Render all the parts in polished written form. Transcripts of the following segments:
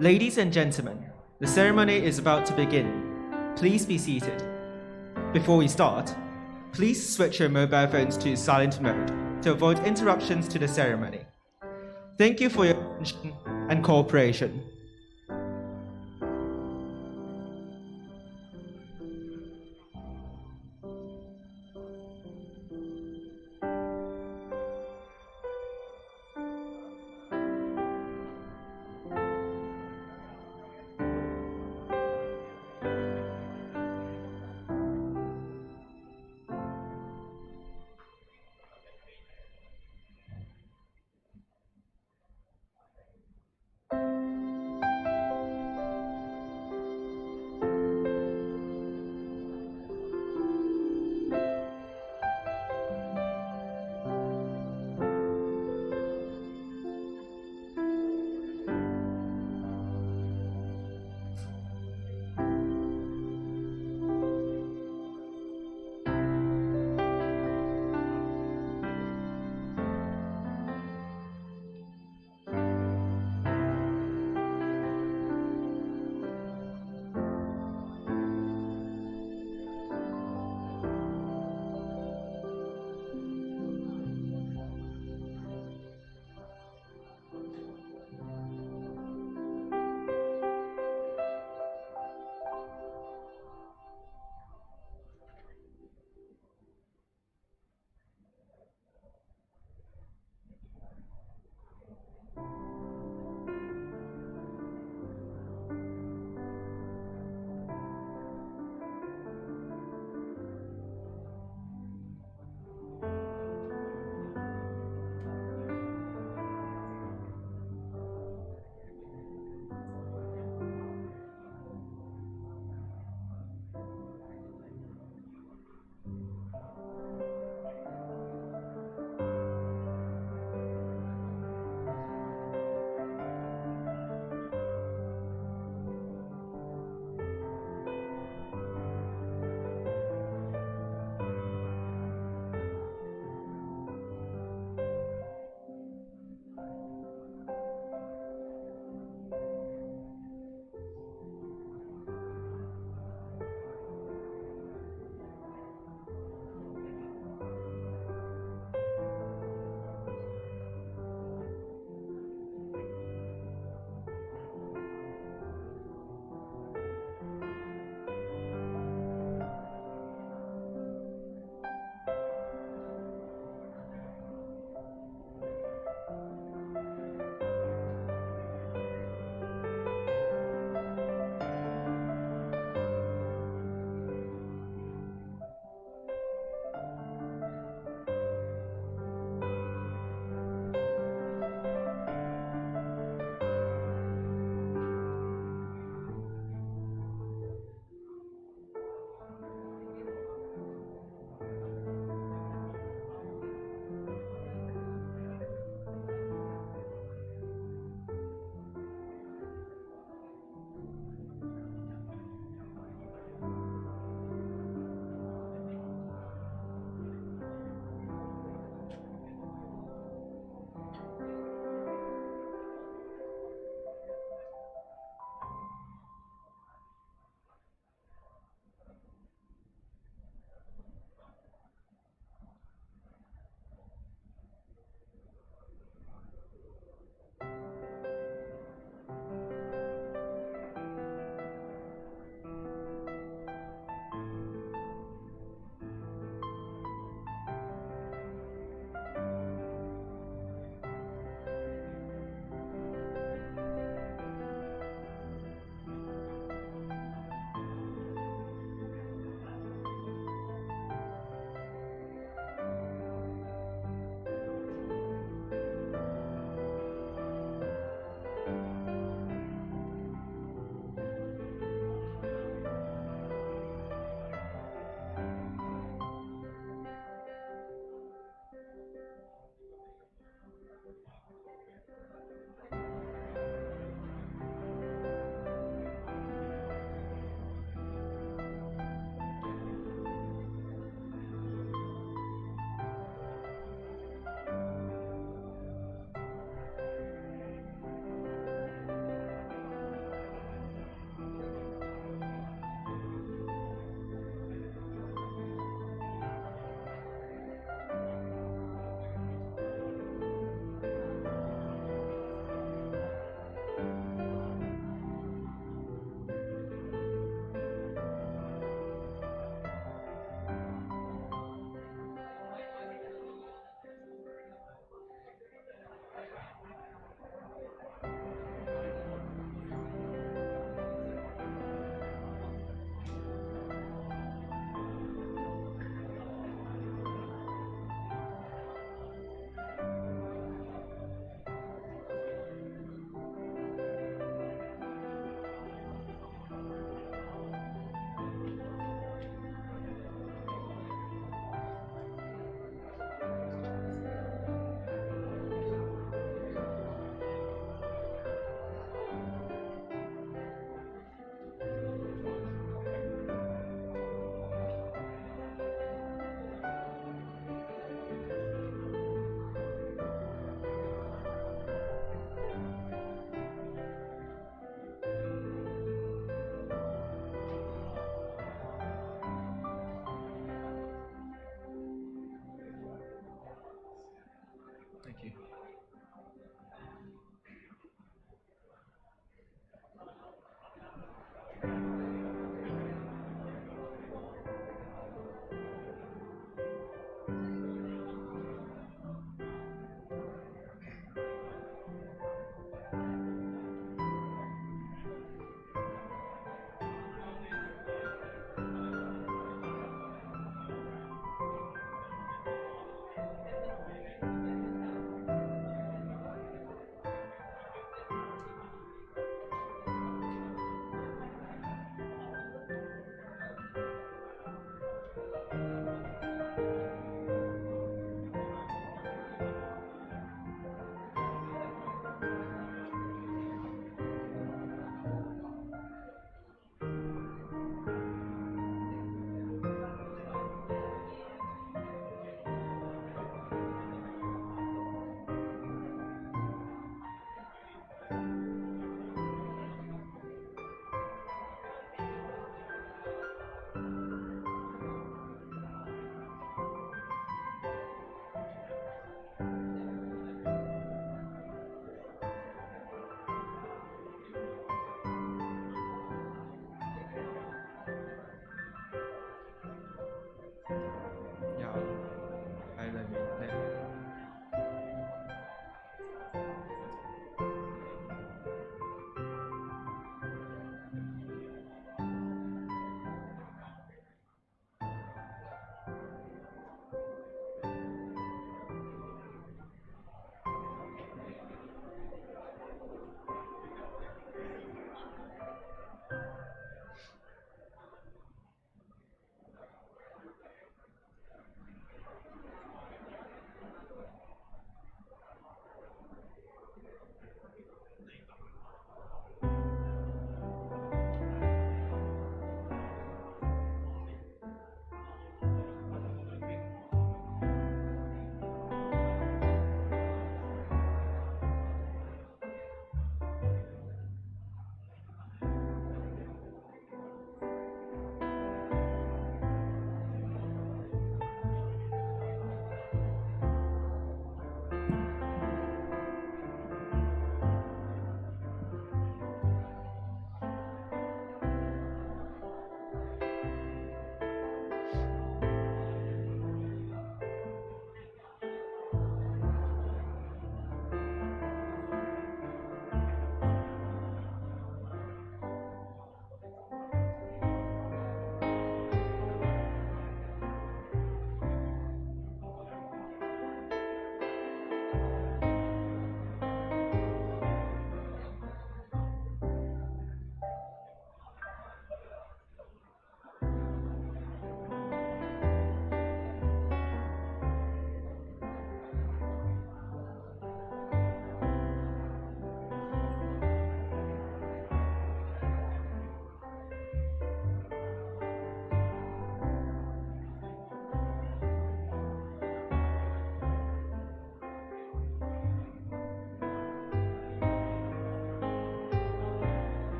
Ladies and gentlemen, the ceremony is about to begin. Please be seated. Before we start, please switch your mobile phones to silent mode to avoid interruptions to the ceremony. Thank you for your attention and cooperation.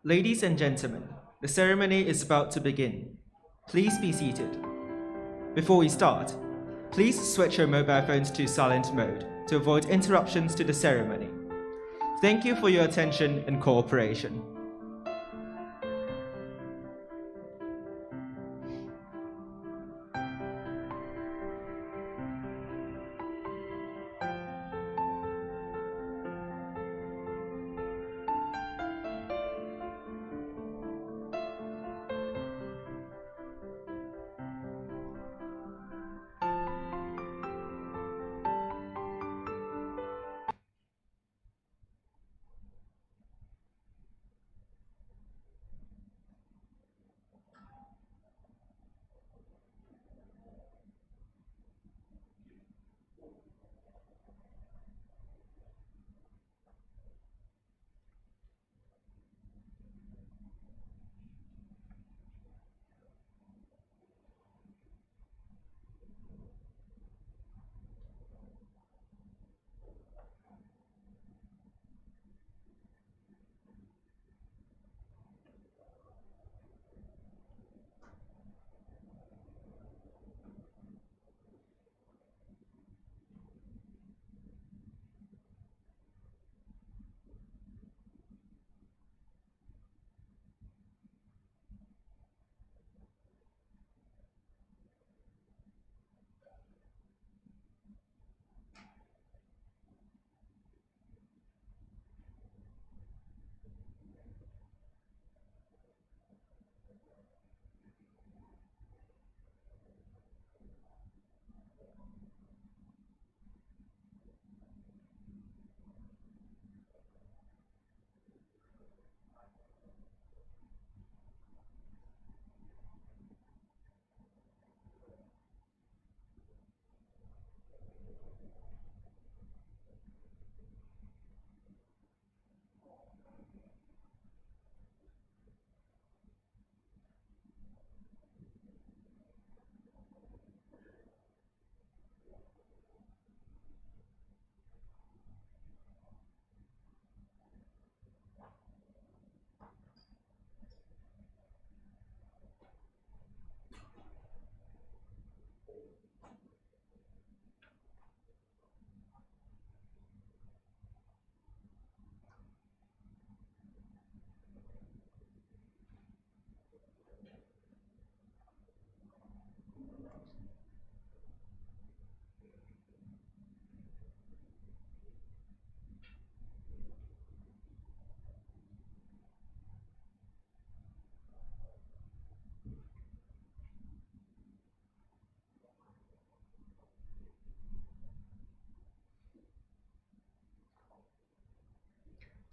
Ladies and gentlemen, the ceremony is about to begin. Please be seated. Before we start, please switch your mobile phones to silent mode to avoid interruptions to the ceremony. Thank you for your attention and cooperation.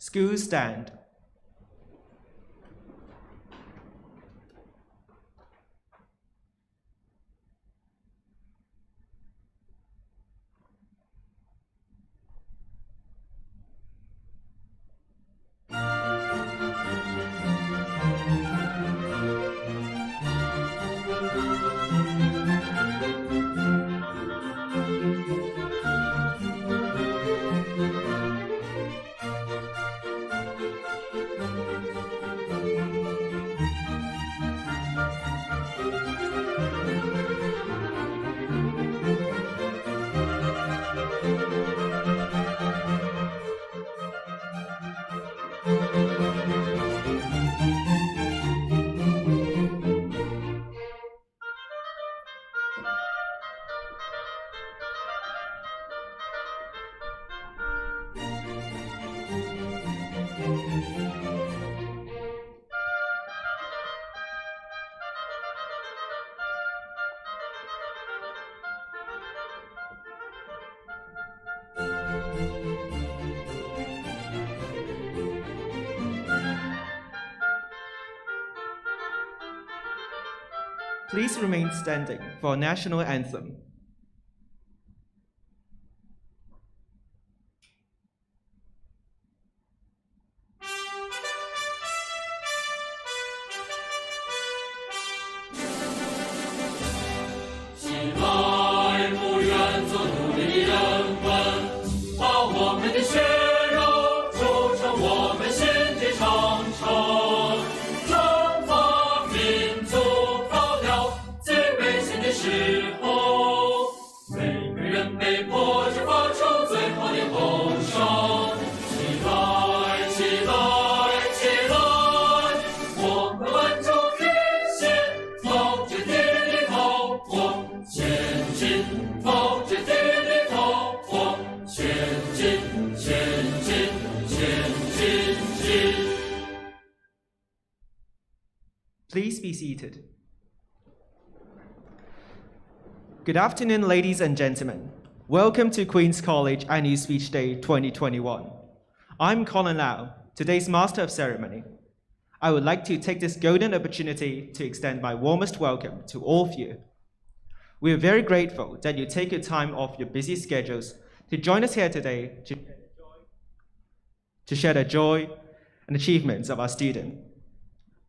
School stand. Please remain standing for our national anthem. be seated. Good afternoon, ladies and gentlemen. Welcome to Queen's College Annual Speech Day 2021. I'm Colin Lau, today's Master of Ceremony. I would like to take this golden opportunity to extend my warmest welcome to all of you. We are very grateful that you take your time off your busy schedules to join us here today to share the joy and achievements of our students.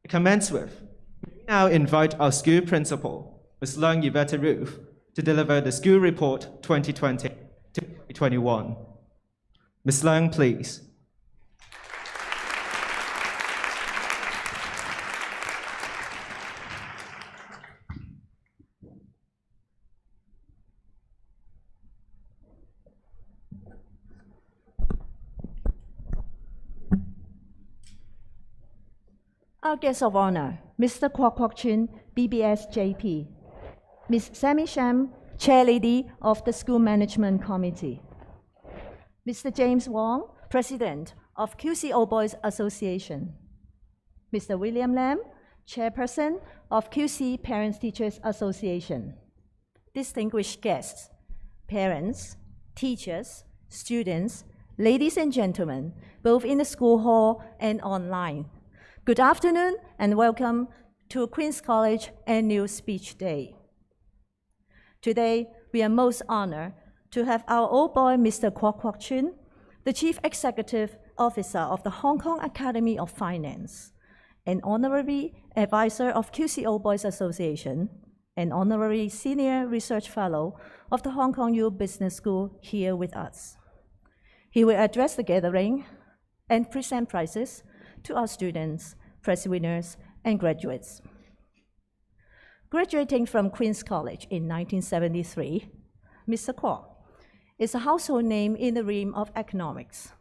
To commence with, we now invite our school principal, Ms. Leung Yvette Ruth, to deliver the School Report 2020 to 2021. Ms. Leung, please. Our guest of honor, Mr. Kwok Kwok Chin, BBS JP. Ms. Sammy Sham, Chairlady of the School Management Committee. Mr. James Wong, President of QC Old Boys Association. Mr. William Lam, Chairperson of QC Parents Teachers Association. Distinguished guests, parents, teachers, students, ladies and gentlemen, both in the school hall and online. Good afternoon and welcome to Queen's College Annual Speech Day. Today, we are most honored to have our old boy, Mr. Kwok Kwok Chin, the Chief Executive Officer of the Hong Kong Academy of Finance, an Honorary Advisor of QC Old Boys Association, an Honorary Senior Research Fellow of the Hong Kong U Business School here with us. He will address the gathering and present prizes to our students, prize winners, and graduates. Graduating from Queen's College in 1973, Mr. Kwok is a household name in the realm of economics.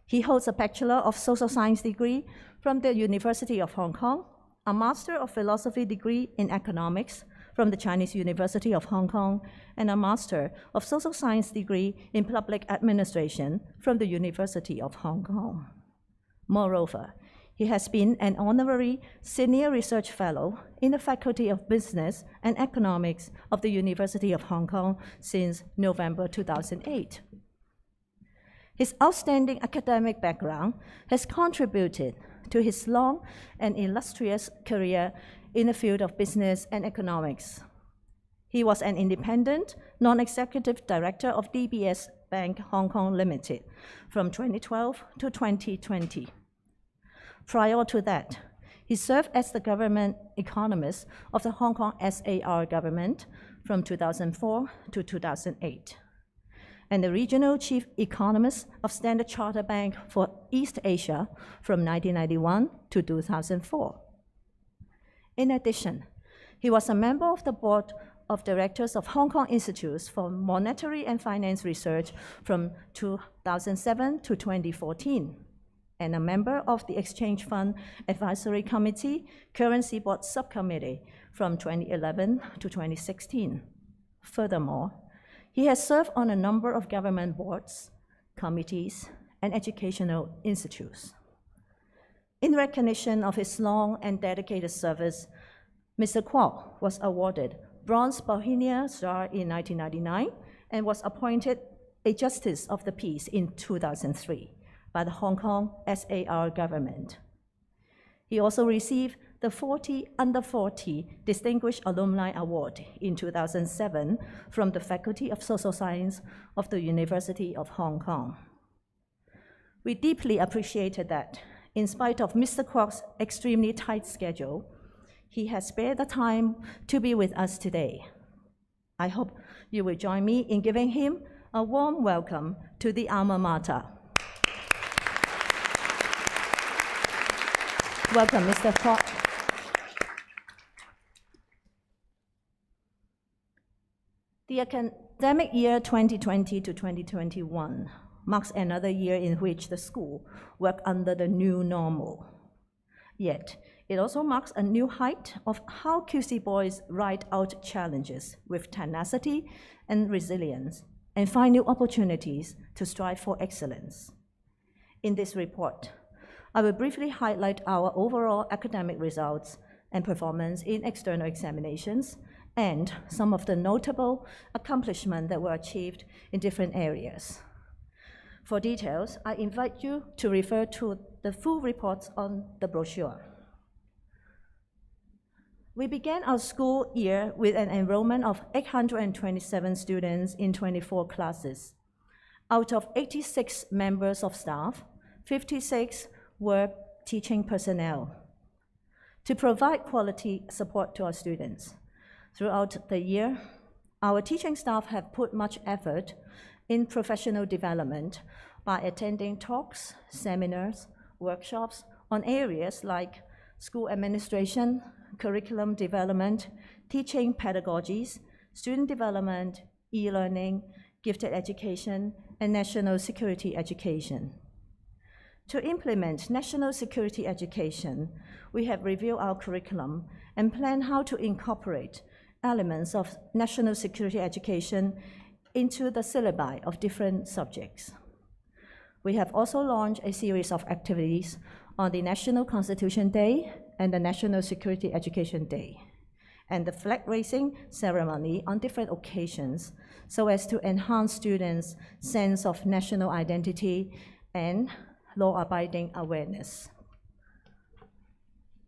He holds a Bachelor of Social Science degree from the University of Hong Kong, a Master of Philosophy degree in economics from the Chinese University of Hong Kong, and a Master of Social Science degree in public administration from the University of Hong Kong. Moreover, he has been an Honorary Senior Research Fellow in the Faculty of Business and Economics of the University of Hong Kong since November 2008. His outstanding academic background has contributed to his long and illustrious career in the field of business and economics. He was an independent, non-executive director of DBS Bank Hong Kong Limited from 2012 to 2020. Prior to that, he served as the government economist of the Hong Kong SAR government from 2004 to 2008, and the regional chief economist of Standard Chartered Bank for East Asia from 1991 to 2004. In addition, he was a member of the board of directors of Hong Kong Institutes for Monetary and Finance Research from 2007 to 2014, and a member of the Exchange Fund Advisory Committee, Currency Board Subcommittee from 2011 to 2016. Furthermore, he has served on a number of government boards, committees, and educational institutes. In recognition of his long and dedicated service, Mr. Kwok was awarded Bronze Bohemia Star in 1999 and was appointed a Justice of the Peace in 2003 by the Hong Kong SAR government. He also received the 40 Under 40 Distinguished Alumni Award in 2007 from the Faculty of Social Science of the University of Hong Kong. We deeply appreciated that, in spite of Mr. Kwok's extremely tight schedule, he has spared the time to be with us today. I hope you will join me in giving him a warm welcome to the alma mater. Welcome, Mr. Kwok. The academic year 2020 to 2021 marks another year in which the school worked under the new normal. Yet, it also marks a new height of how QC boys ride out challenges with tenacity and resilience and find new opportunities to strive for excellence. In this report, I will briefly highlight our overall academic results, and performance in external examinations, and some of the notable accomplishments that were achieved in different areas. For details, I invite you to refer to the full reports on the brochure. We began our school year with an enrollment of 827 students in 24 classes. Out of 86 members of staff, 56 were teaching personnel to provide quality support to our students. Throughout the year, our teaching staff have put much effort in professional development by attending talks, seminars, workshops on areas like school administration, curriculum development, teaching pedagogies, student development, e-learning, gifted education, and national security education. To implement national security education, we have reviewed our curriculum and planned how to incorporate elements of national security education into the syllabi of different subjects. We have also launched a series of activities on the National Constitution Day and the National Security Education Day, and the flag raising ceremony on different occasions so as to enhance students' sense of national identity and law-abiding awareness.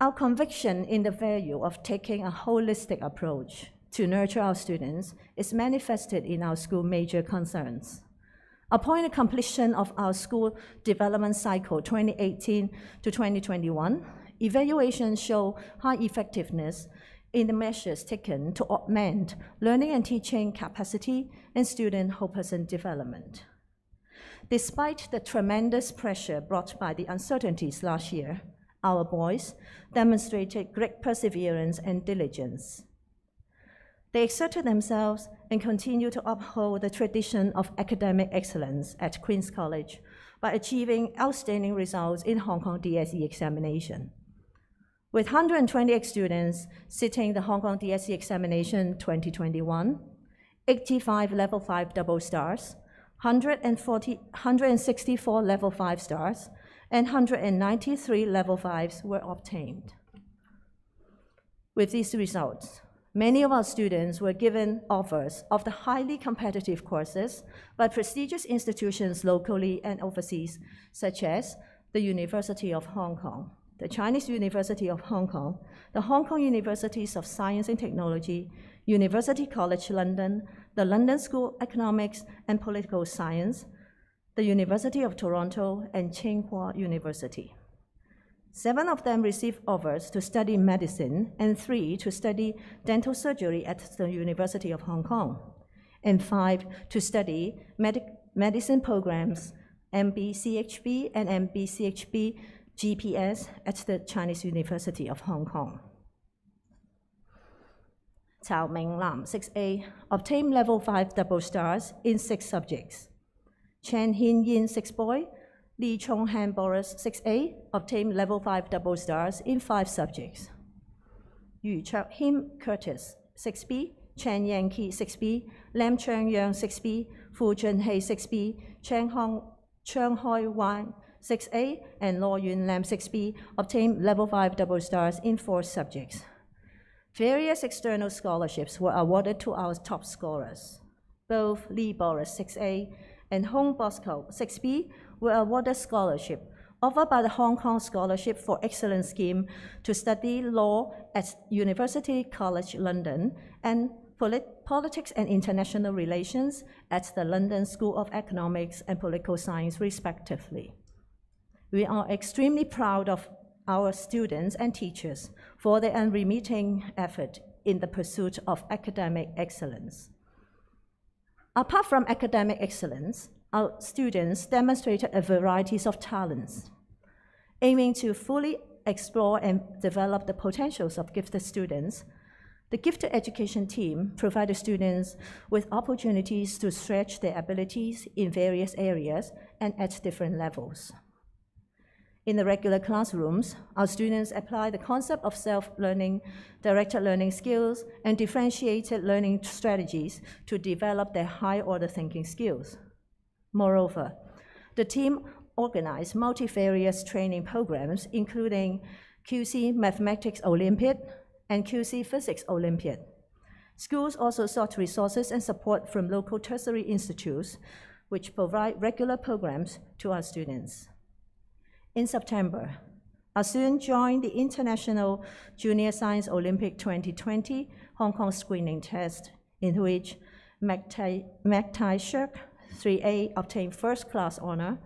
Our conviction in the value of taking a holistic approach to nurture our students is manifested in our school major concerns. Upon the completion of our school development cycle 2018 to 2021, evaluations show high effectiveness in the measures taken to augment learning and teaching capacity and student whole person development. Despite the tremendous pressure brought by the uncertainties last year, our boys demonstrated great perseverance and diligence. They exerted themselves and continue to uphold the tradition of academic excellence at Queen's College by achieving outstanding results in Hong Kong DSE examination. With 128 students sitting the Hong Kong DSE examination 2021, 85 level 5 double stars, 164 level 5 stars, and 193 level 5s were obtained. With these results, many of our students were given offers of the highly competitive courses by prestigious institutions locally and overseas, such as the University of Hong Kong, the Chinese University of Hong Kong, the Hong Kong Universities of Science and Technology, University College London, the London School of Economics and Political Science, the University of Toronto, and Tsinghua University. 7 of them received offers to study medicine and 3 to study dental surgery at the University of Hong Kong, and 5 to study medicine programs, MB-CHB and MB-CHB GPS at the Chinese University of Hong Kong. Cao Ming Lam, 6A, obtained level 5 double stars in 6 subjects. Chen Hin Yin, 6 boy, Lee Chong Han Boris, 6A, obtained level 5 double stars in 5 subjects. Yu Chak Him Curtis, 6B, Chen Yang Ki, 6B, Lam Chang Yang, 6B, Fu Jun Hei, 6B, Chang Hoi Wang, 6A, and Law Yun Lam, 6B, obtained level 5 double stars in 4 subjects. Various external scholarships were awarded to our top scorers. Both Lee Boris, 6A, and Hong Bosco, 6B, were awarded scholarship offered by the Hong Kong Scholarship for Excellence Scheme to study law at University College London and politics and international relations at the London School of Economics and Political Science, respectively. We are extremely proud of our students and teachers for their unremitting effort in the pursuit of academic excellence. Apart from academic excellence, our students demonstrated a variety of talents. Aiming to fully explore and develop the potentials of gifted students, the Gifted Education team provided students with opportunities to stretch their abilities in various areas and at different levels. In the regular classrooms, our students apply the concept of self-learning, directed learning skills, and differentiated learning strategies to develop their high-order thinking skills. Moreover, the team organized multifarious training programs, including QC Mathematics Olympiad, and QC Physics Olympiad. Schools also sought resources and support from local tertiary institutes, which provide regular programs to our students. In September, our students joined the International Junior Science Olympic 2020 Hong Kong screening test, in which Mek Tai Shek, 3A, obtained first class honor,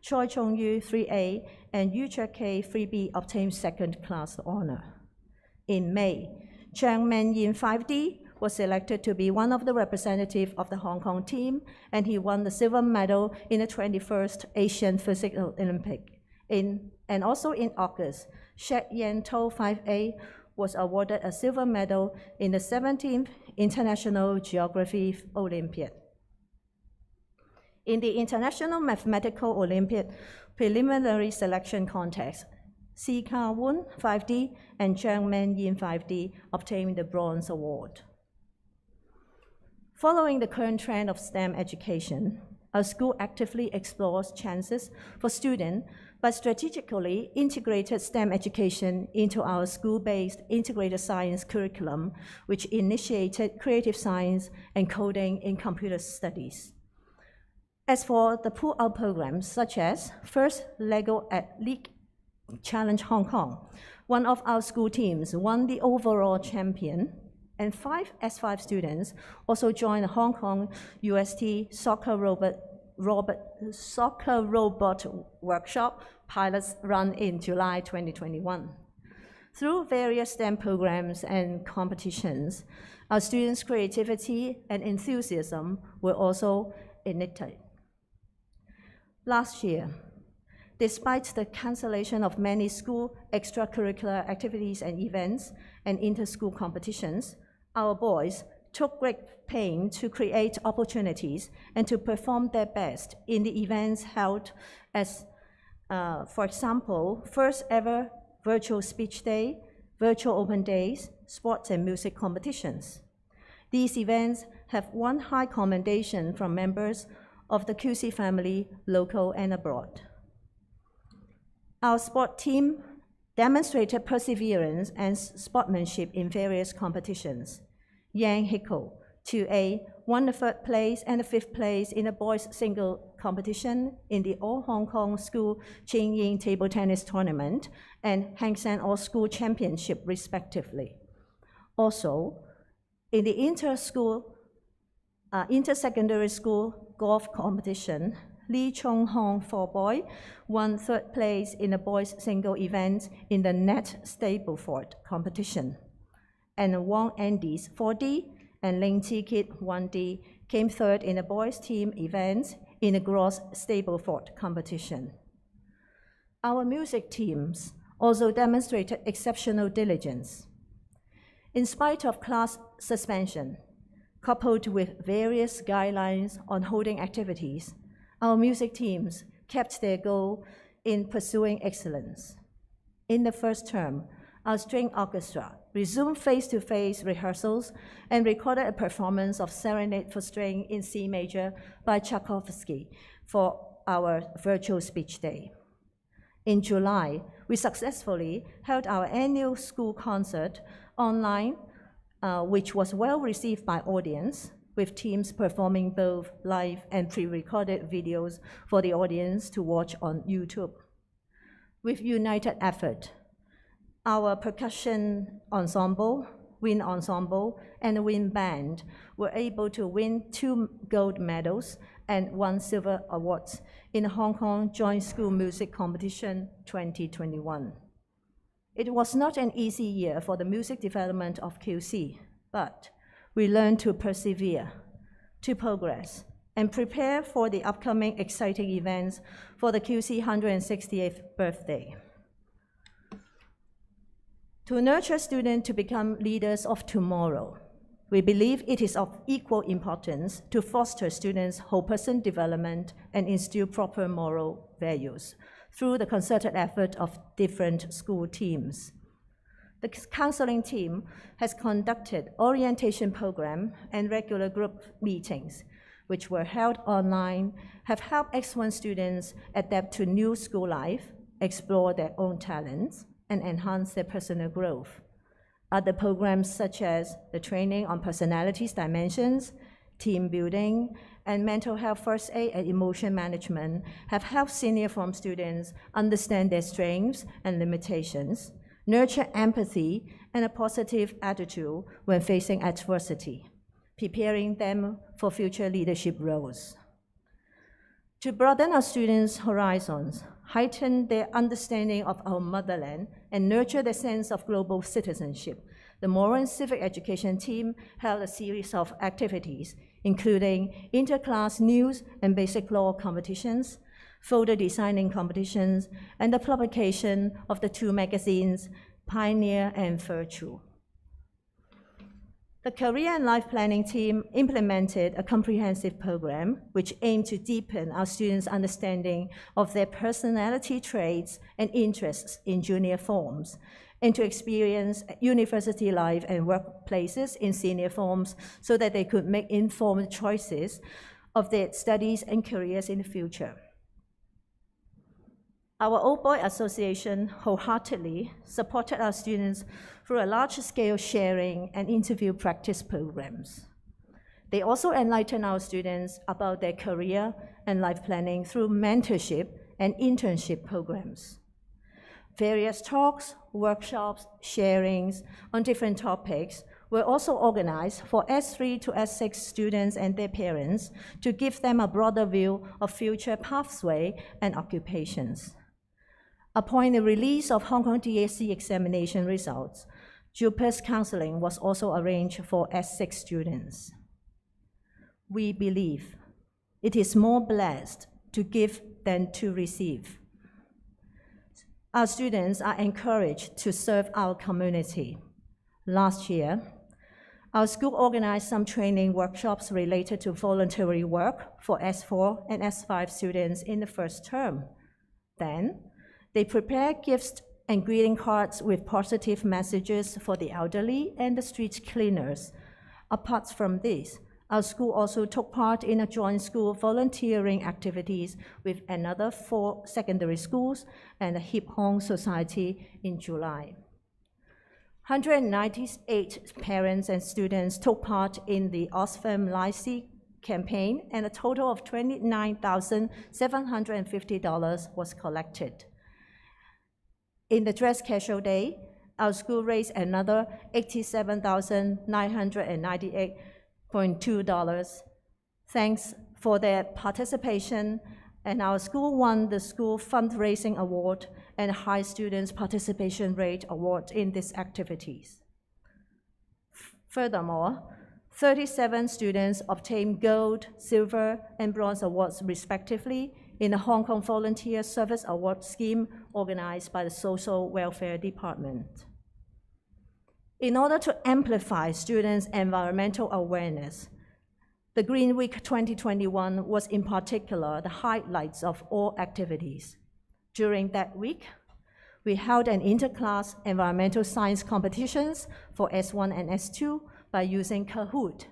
Choi Chong Yu, 3A, and Yu Chek K, 3B, obtained second class honor. In May, Chang Men Yin, 5D, was selected to be one of the representatives of the Hong Kong team, and he won the silver medal in the 21st Asian Physics Olympic. And also in August, Shek Yan To, 5A, was awarded a silver medal in the 17th International Geography Olympiad. In the International Mathematical Olympiad preliminary selection contest, Si Ka Woon, 5D, and Chang Men Yin, 5D, obtained the bronze award. Following the current trend of STEM education, our school actively explores chances for students by strategically integrated STEM education into our school-based integrated science curriculum, which initiated creative science and coding in computer studies. As for the pull-out programs, such as First LEGO at League Challenge Hong Kong, one of our school teams won the overall champion, and 5 S5 students also joined the Hong Kong UST Soccer Robot Workshop pilots run in July 2021. Through various STEM programs and competitions, our students' creativity and enthusiasm were also ignited. Last year, despite the cancellation of many school extracurricular activities and events and inter-school competitions, our boys took great pain to create opportunities and to perform their best in the events held as, for example, first ever virtual speech day, virtual open days, sports and music competitions. These events have won high commendation from members of the QC family, local and abroad. Our sport team demonstrated perseverance and sportsmanship in various competitions. Yang Hiko, 2A, won the 3rd place and the 5th place in the boys single competition in the All Hong Kong School Ching Ying Table Tennis Tournament and Hang Seng All School Championship, respectively. Also, in the inter-secondary school golf competition, Lee Chung Hong, 4-boy, won 3rd place in the boys single event in the net Stableford competition. And Wang Andy's 4D and Ling Chi Kit 1D came 3rd in the boys team events in the Gross Stableford competition. Our music teams also demonstrated exceptional diligence. In spite of class suspension, coupled with various guidelines on holding activities, our music teams kept their goal in pursuing excellence. In the first term, our string orchestra resumed face-to-face rehearsals and recorded a performance of Serenade for String in C major by Tchaikovsky for our virtual speech day. In July, we successfully held our annual school concert online, which was well received by audience, with teams performing both live and pre-recorded videos for the audience to watch on YouTube. With united effort, our percussion ensemble, wind ensemble, and wind band were able to win 2 gold medals and 1 silver awards in the Hong Kong Joint School Music Competition 2021. It was not an easy year for the music development of QC, but we learned to persevere, to progress, and prepare for the upcoming exciting events for the QC 168th birthday. To nurture students to become leaders of tomorrow, we believe it is of equal importance to foster students' whole person development and instill proper moral values through the concerted effort of different school teams. The counseling team has conducted orientation program and regular group meetings, which were held online, have helped X1 students adapt to new school life, explore their own talents, and enhance their personal growth. Other programs such as the training on personalities dimensions, team building, and mental health first aid and emotion management have helped senior form students understand their strengths and limitations, nurture empathy and a positive attitude when facing adversity, preparing them for future leadership roles. To broaden our students' horizons, heighten their understanding of our motherland, and nurture their sense of global citizenship, the Moral and Civic Education team held a series of activities, including interclass news and basic law competitions, folder designing competitions, and the publication of the 2 magazines, Pioneer and Virtue. The Career and Life Planning team implemented a comprehensive program which aimed to deepen our students' understanding of their personality traits and interests in junior forms, and to experience university life and workplaces in senior forms so that they could make informed choices of their studies and careers in the future. Our Old Boy Association wholeheartedly supported our students through a large-scale sharing and interview practice programs. They also enlightened our students about their career and life planning through mentorship and internship programs. Various talks, workshops, sharings on different topics were also organized for S3 to S6 students and their parents to give them a broader view of future pathway and occupations. Upon the release of Hong Kong DAC examination results, JUPAS counseling was also arranged for S6 students. We believe it is more blessed to give than to receive. Our students are encouraged to serve our community. Last year, our school organized some training workshops related to voluntary work for S4 and S5 students in the first term. Then, they prepared gifts and greeting cards with positive messages for the elderly and the street cleaners. Apart from this, our school also took part in a joint school volunteering activities with another 4 secondary schools and the Hip Hong Society in July. 198 parents and students took part in the Oxfam Lycée campaign, and a total of $29,750 was collected. In the Dress Casual Day, our school raised another $87,998.2. Thanks for their participation, and our school won the School Fundraising Award and High Students Participation Rate Award in these activities. Furthermore, 37 students obtained gold, silver, and bronze awards respectively in the Hong Kong Volunteer Service Award Scheme organized by the Social Welfare Department. In order to amplify students' environmental awareness, the Green Week 2021 was in particular the highlights of all activities. During that week, we held an interclass environmental science competitions for S1 and S2 by using Kahoot,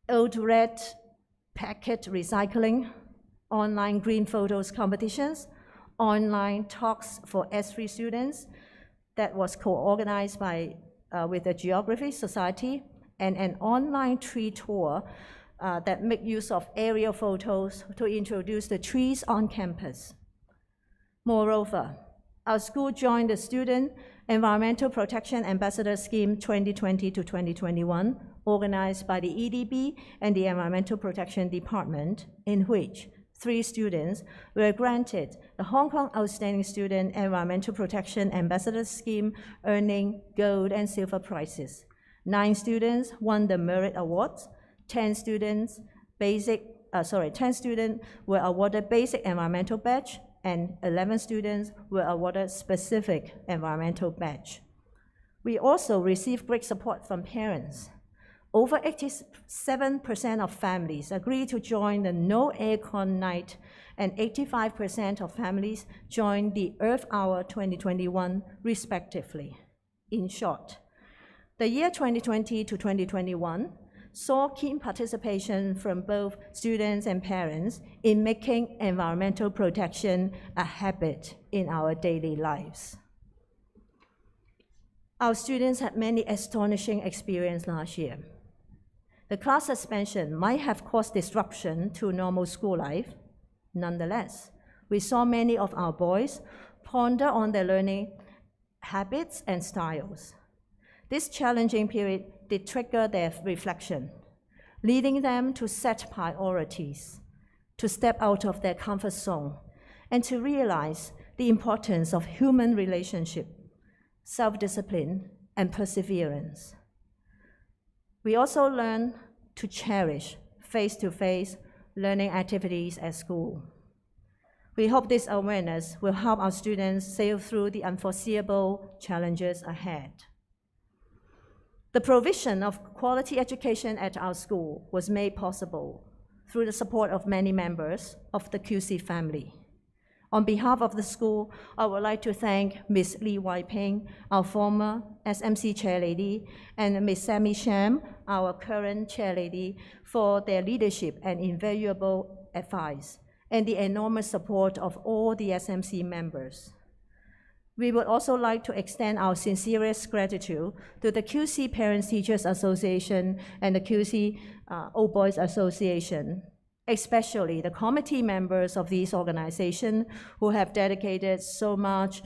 Old Red packet recycling, online green photos competitions, online talks for S3 students that was co-organized by with the Geography Society, and an online tree tour that make use of aerial photos to introduce the trees on campus. Moreover, our school joined the Student Environmental Protection Ambassador Scheme 2020 to 2021, organized by the EDB and the Environmental Protection Department, in which 3 students were granted the Hong Kong Outstanding Student Environmental Protection Ambassador Scheme, earning gold and silver prizes. 9 students won the Merit Awards. 10 students were awarded Basic Environmental Badge, and 11 students were awarded Specific Environmental Badge. We also received great support from parents. Over 87% of families agreed to join the No Aircon Night, and 85% of families joined the Earth Hour 2021, respectively. In short, the year 2020 to 2021 saw keen participation from both students and parents in making environmental protection a habit in our daily lives. Our students had many astonishing experiences last year. The class suspension might have caused disruption to normal school life. Nonetheless, we saw many of our boys ponder on their learning habits and styles. This challenging period did trigger their reflection, leading them to set priorities, to step out of their comfort zone, and to realize the importance of human relationship, self-discipline, and perseverance. We also learn to cherish face-to-face learning activities at school. We hope this awareness will help our students sail through the unforeseeable challenges ahead. The provision of quality education at our school was made possible through the support of many members of the QC family. On behalf of the school, I would like to thank Ms. Lee Wai Ping, our former SMC chairlady, and Ms. Sammy Sham, our current chairlady, for their leadership and invaluable advice, and the enormous support of all the SMC members. We would also like to extend our sincerest gratitude to the QC Parents Teachers Association and the QC Old Boys Association, especially the committee members of these organizations who have dedicated so much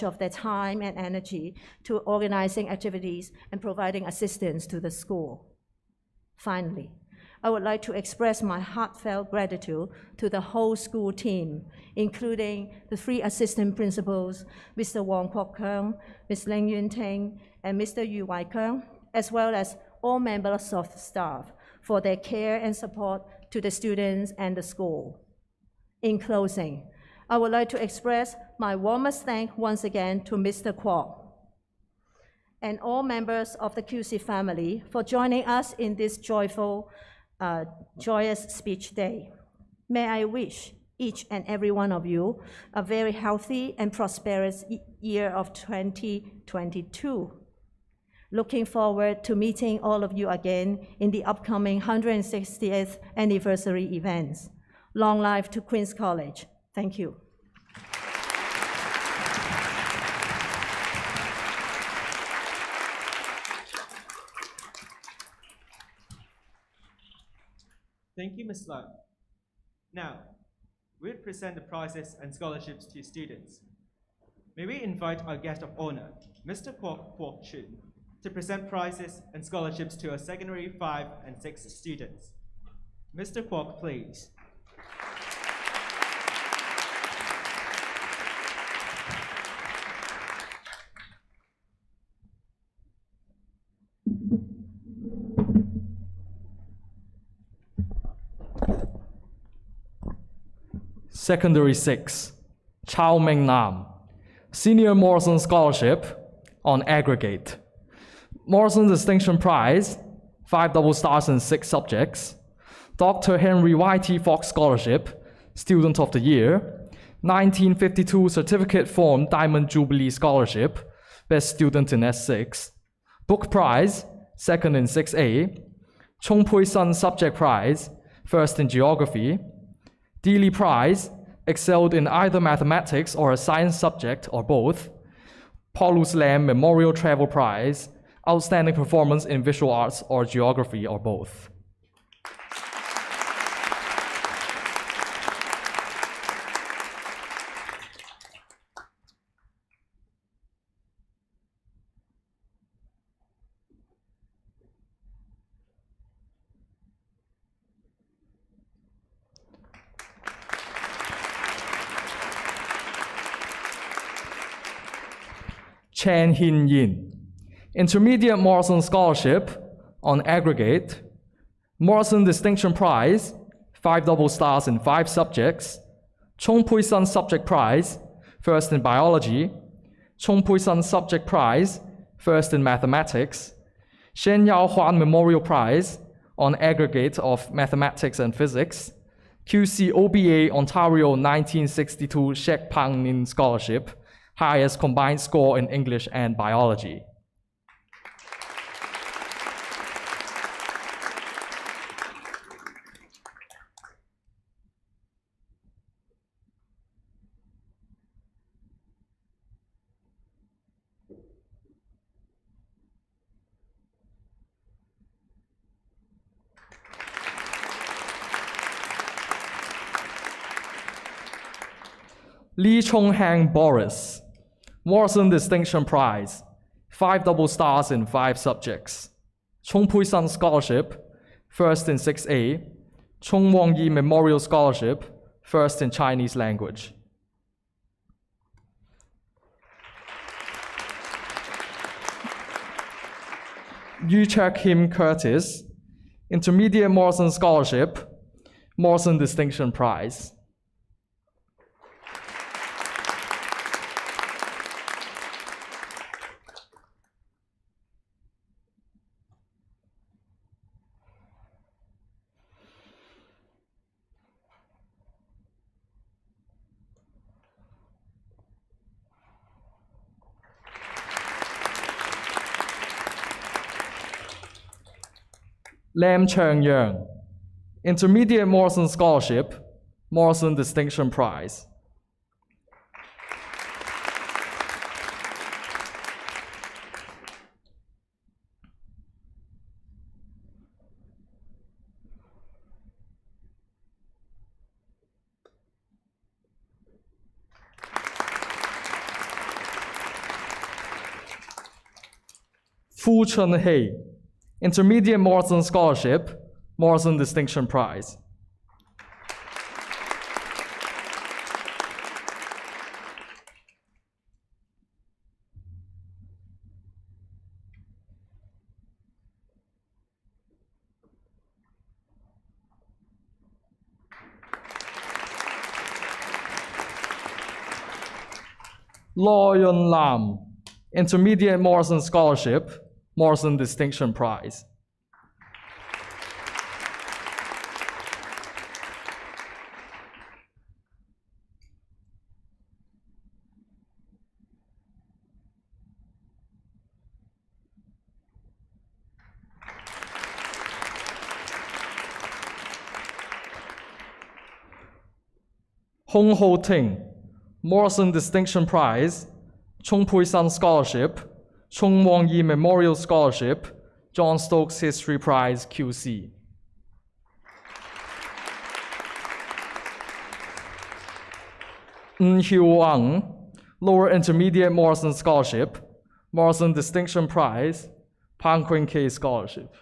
of their time and energy to organizing activities and providing assistance to the school. Finally, I would like to express my heartfelt gratitude to the whole school team, including the 3 assistant principals, Mr. Wong Kwok Keung, Ms. Ling Yun Ting, and Mr. Yu Wai Keung, as well as all members of staff for their care and support to the students and the school. In closing, I would like to express my warmest thanks once again to Mr. Kwok and all members of the QC family for joining us in this joyous speech day. May I wish each and every one of you a very healthy and prosperous year of 2022. Looking forward to meeting all of you again in the upcoming 160th anniversary events. Long life to Queen's College. Thank you. Thank you, Ms. Lung. Now, we'll present the prizes and scholarships to students. May we invite our guest of honor, Mr. Kwok Chun, to present prizes and scholarships to our secondary 5 and 6 students. Mr. Kwok, please. Secondary 6, Chao Ming Nam, Senior Morrison Scholarship on Aggregate. Morrison Distinction Prize, 5 double stars in 6 subjects. Dr. Henry Y.T. Fox Scholarship, Student of the Year. 1952 Certificate Form Diamond Jubilee Scholarship, Best Student in S6. Book Prize, 2nd in 6A. Chung Pui Sun Subject Prize, 1st in Geography. Dealey Prize, excelled in either mathematics or a science subject or both. Paulus Lam Memorial Travel Prize, outstanding performance in visual arts or geography or both. Chen Hin Yin, Intermediate Morrison Scholarship on Aggregate. Morrison Distinction Prize, 5 double stars in 5 subjects. Chung Pui Sun Subject Prize, 1st in Biology. Chung Pui Sun Subject Prize, 1st in Mathematics. Shen Yao Huan Memorial Prize on Aggregate of Mathematics and Physics. QC OBA Ontario 1962 Shek Pang Nin Scholarship, highest combined score in English and biology. Lee Chung-hang Boris, Morrison Distinction Prize, 5 double stars in 5 subjects. Chung Pui-sun Scholarship, first in 6A. Chung Wong-yi Memorial Scholarship, first in Chinese language. Yu Chek-him Curtis, Intermediate Morrison Scholarship, Morrison Distinction Prize. Lam Chang-yang, Intermediate Morrison Scholarship, Morrison Distinction Prize. Fu Chun-hei, Intermediate Morrison Scholarship, Morrison Distinction Prize. Law Yun Lam, Intermediate Morrison Scholarship, Morrison Distinction Prize. Hong Ho Ting, Morrison Distinction Prize, Chung Pui-sun Scholarship, Chung Wong-yi Memorial Scholarship, John Stokes History Prize, QC. Ng Hiu Wang, Lower Intermediate Morrison Scholarship, Morrison Distinction Prize, Pan Quinn K Scholarship.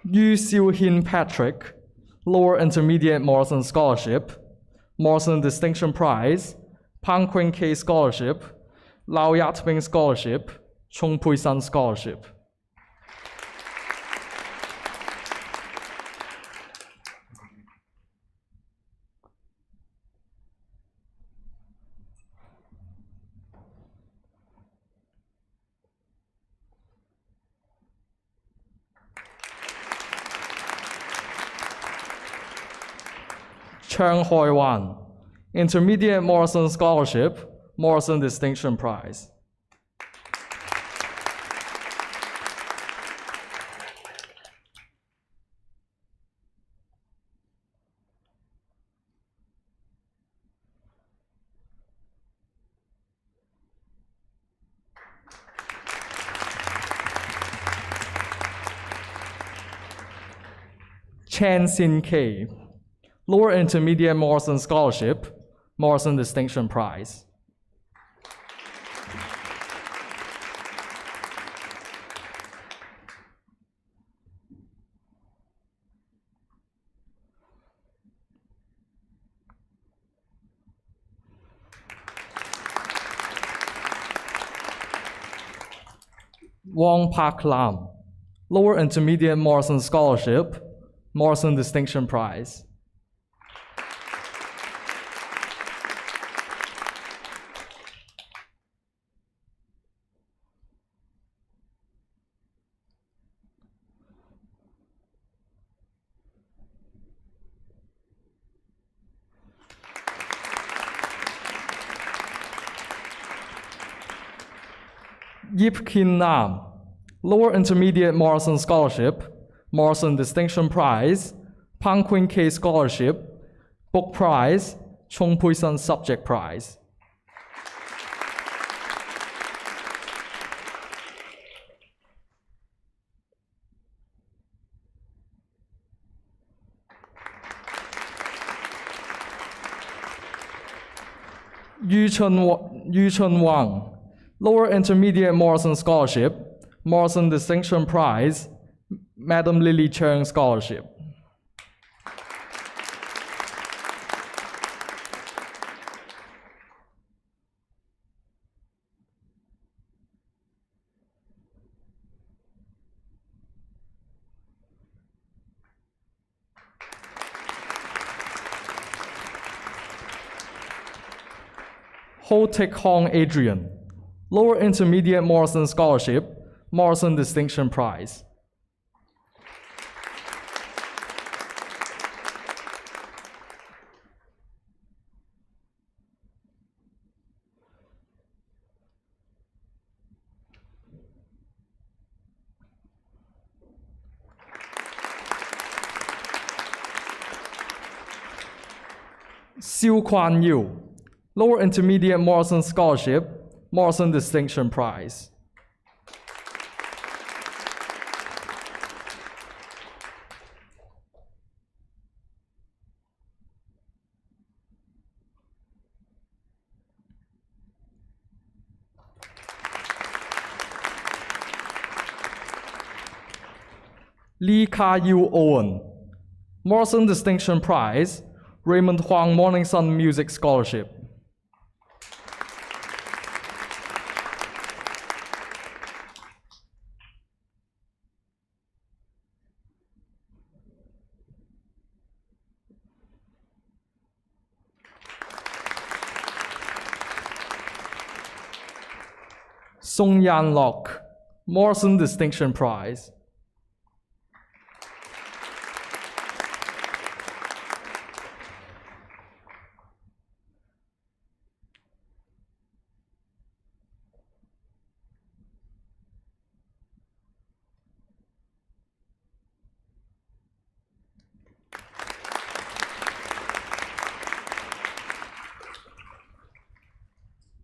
Yu Siu-hin Patrick, Lower Intermediate Morrison Scholarship, Morrison Distinction Prize, Pan Quinn K Scholarship, Lau Yat-ming Scholarship, Chung Pui-sun Scholarship. Chang Hoi-wan, Intermediate Morrison Scholarship, Morrison Distinction Prize. Chan Sin-kei, Lower Intermediate Morrison Scholarship, Morrison Distinction Prize. Wong Park Lam, Lower Intermediate Morrison Scholarship, Morrison Distinction Prize. Yip Kin Nam, Lower Intermediate Morrison Scholarship, Morrison Distinction Prize, Phang Quynh K Scholarship, Book Prize, Chung Pui Sun Subject Prize. Yu Chun Wang, Lower Intermediate Morrison Scholarship, Morrison Distinction Prize, Madam Lily Cheung Scholarship. Ho Teck Hong Adrian, Lower Intermediate Morrison Scholarship, Morrison Distinction Prize. Siu Kwan Yu, Lower Intermediate Morrison Scholarship, Morrison Distinction Prize. Lee Ka Yu Owen, Morrison Distinction Prize, Raymond Huang Morning Sun Music Scholarship. Song Yan Lok, Morrison Distinction Prize.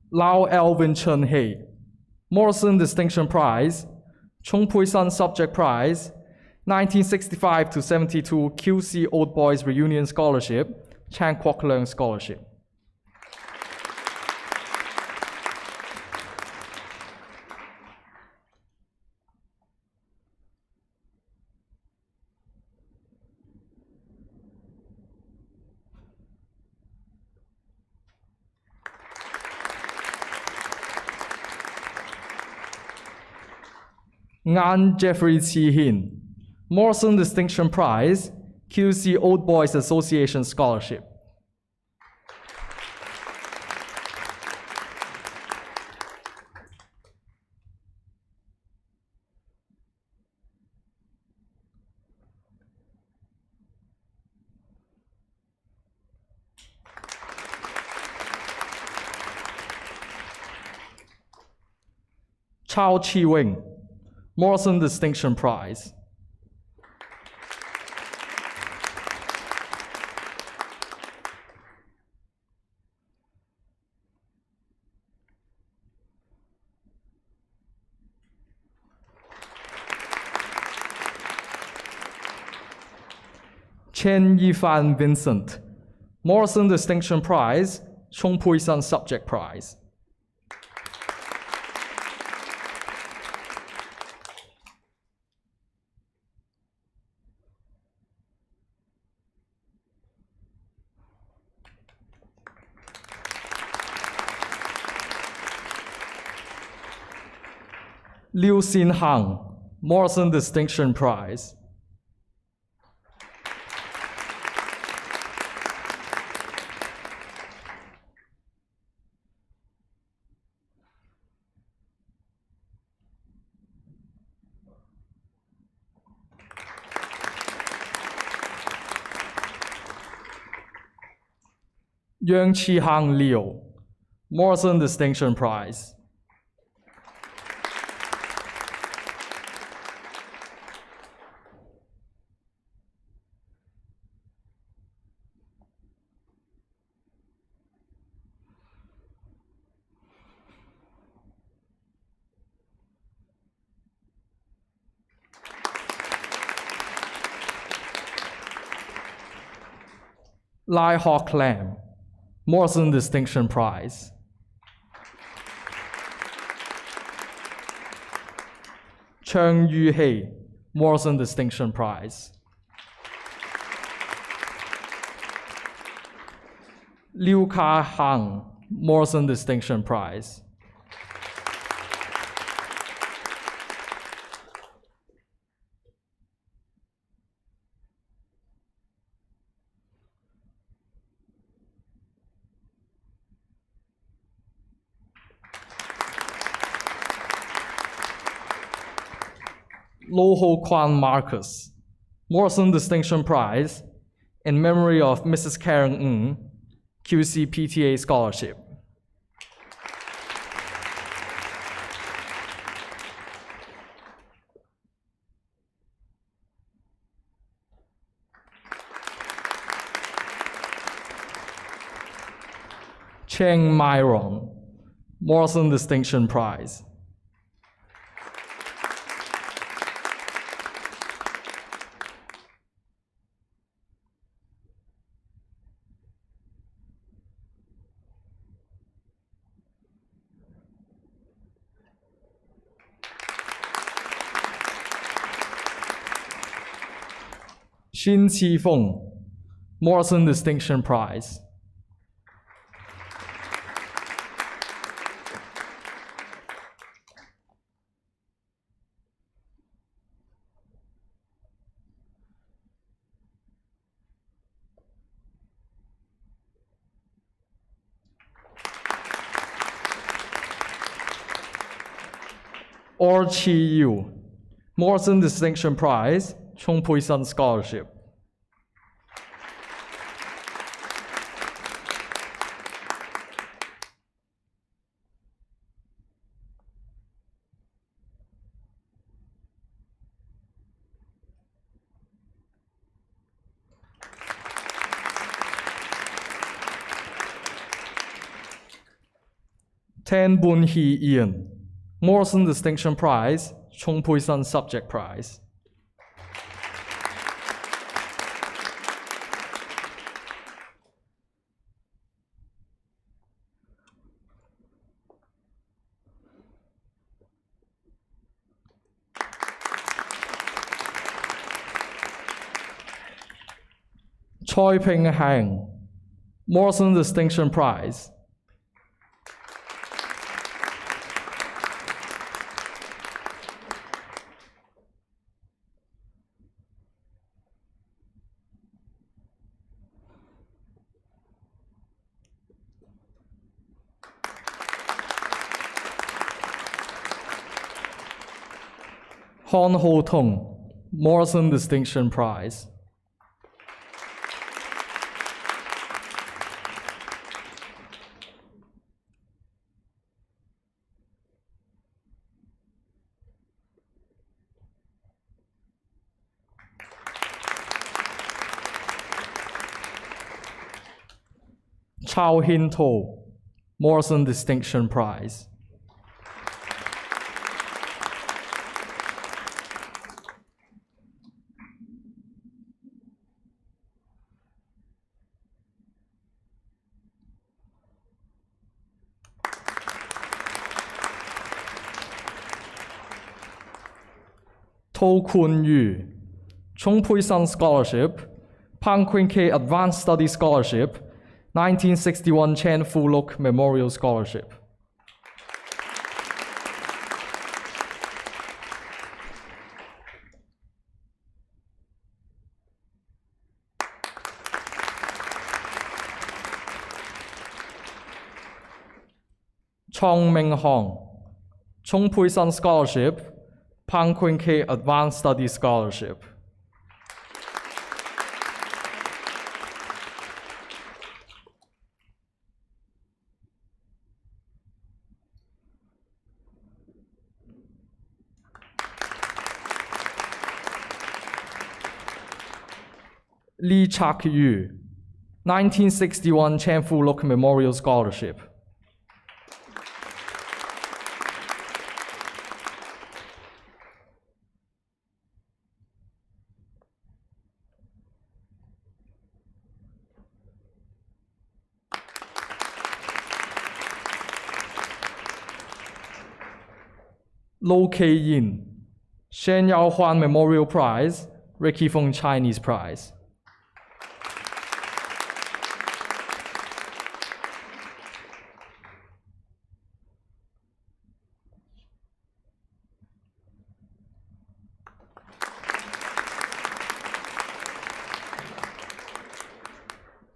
Lau Alvin Chen Hei, Morrison Distinction Prize, Chung Pui Sun Subject Prize, 1965 to 72 QC Old Boys Reunion Scholarship, Chan Kwok Leung Scholarship. Ngan Jeffrey Chi Hin, Morrison Distinction Prize, QC Old Boys Association Scholarship. Chao Chi Wing, Morrison Distinction Prize. Chen Yifan Vincent, Morrison Distinction Prize, Chung Pui Sun Subject Prize. Liu Xin Hang, Morrison Distinction Prize. Yang Chi Hang Liu, Morrison Distinction Prize. Lai Hock Lam, Morrison Distinction Prize. Cheng Yu Hei, Morrison Distinction Prize. Liu Ka Hang, Morrison Distinction Prize. Lo Ho Kwan Marcus, Morrison Distinction Prize in memory of Mrs. Karen Ng, QC PTA Scholarship. Cheng Myron, Morrison Distinction Prize. Xin Qi Feng, Morrison Distinction Prize. Or Chi Yu, Morrison Distinction Prize, Chung Pui Sun Scholarship. Tan Boon Hee Ian, Morrison Distinction Prize, Chung Pui Sun Subject Prize. Choi Ping Hang, Morrison Distinction Prize. Hon Ho Tung, Morrison Distinction Prize. Chow Hin To, Morrison Distinction Prize. To Kun Yu, Chung Pui Sun Scholarship, Pang Queen K Advanced Study Scholarship, 1961 Chen Fu Luk Memorial Scholarship. Chong Ming Hong, Chung Pui Sun Scholarship, Pang Queen K Advanced Study Scholarship. Lee Chak Yu, 1961 Chen Fu Luk Memorial Scholarship. Lo Kei-yin, Shen Yao Huan Memorial Prize, Ricky Fung Chinese Prize.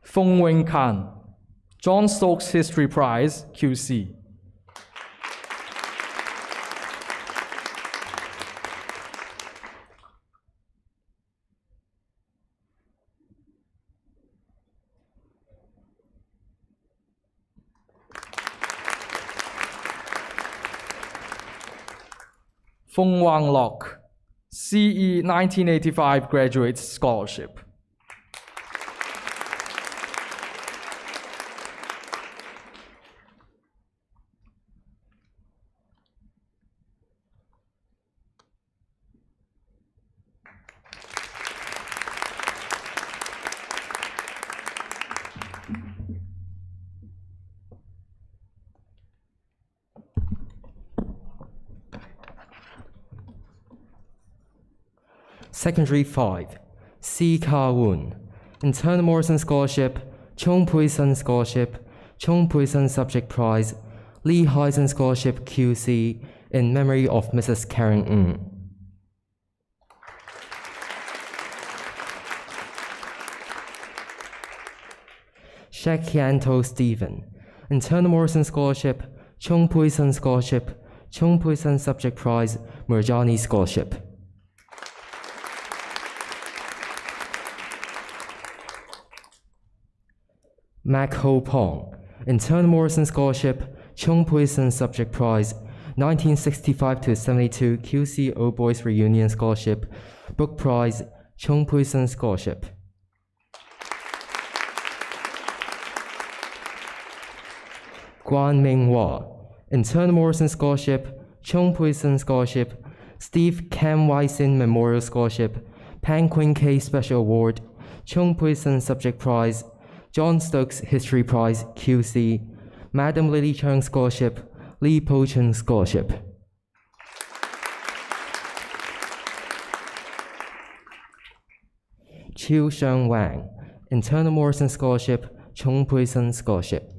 Feng Wing Kan, John Stokes History Prize, QC. Feng Wang Lok, CE 1985 Graduate Scholarship. Secondary 5, C. Ka-woon, Internal Morrison Scholarship, Chung Pui-sun Scholarship, Chung Pui-sun Subject Prize, Lee Hyson Scholarship QC, in memory of Mrs. Karen Ng. Shek Hyan-to Stephen, Internal Morrison Scholarship, Chung Pui-sun Scholarship, Chung Pui-sun Subject Prize, Murjani Scholarship. Mak Ho Pong, Internal Morrison Scholarship, Chung Pui-sun Subject Prize, 1965-72 QC Old Boys Reunion Scholarship, Book Prize, Chung Pui-sun Scholarship. Guan Ming Hua, Internal Morrison Scholarship, Chung Pui-sun Scholarship, Steve Kam Wai-sin Memorial Scholarship, Pan Quinn K Special Award, Chung Pui-sun Subject Prize, John Stokes History Prize, QC, Madam Lily Chung Scholarship, Lee Po-chun Scholarship. Chiu Sheng Wang, Internal Morrison Scholarship, Chung Pui-sun Scholarship.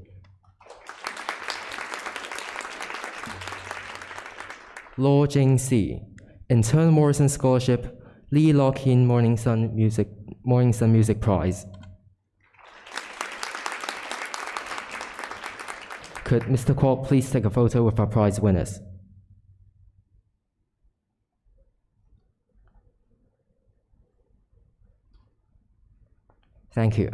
Law Jing Si, Internal Morrison Scholarship, Lee Lock-in Morning Sun Music Prize. Could Mr. Kwok please take a photo with our prize winners? Thank you.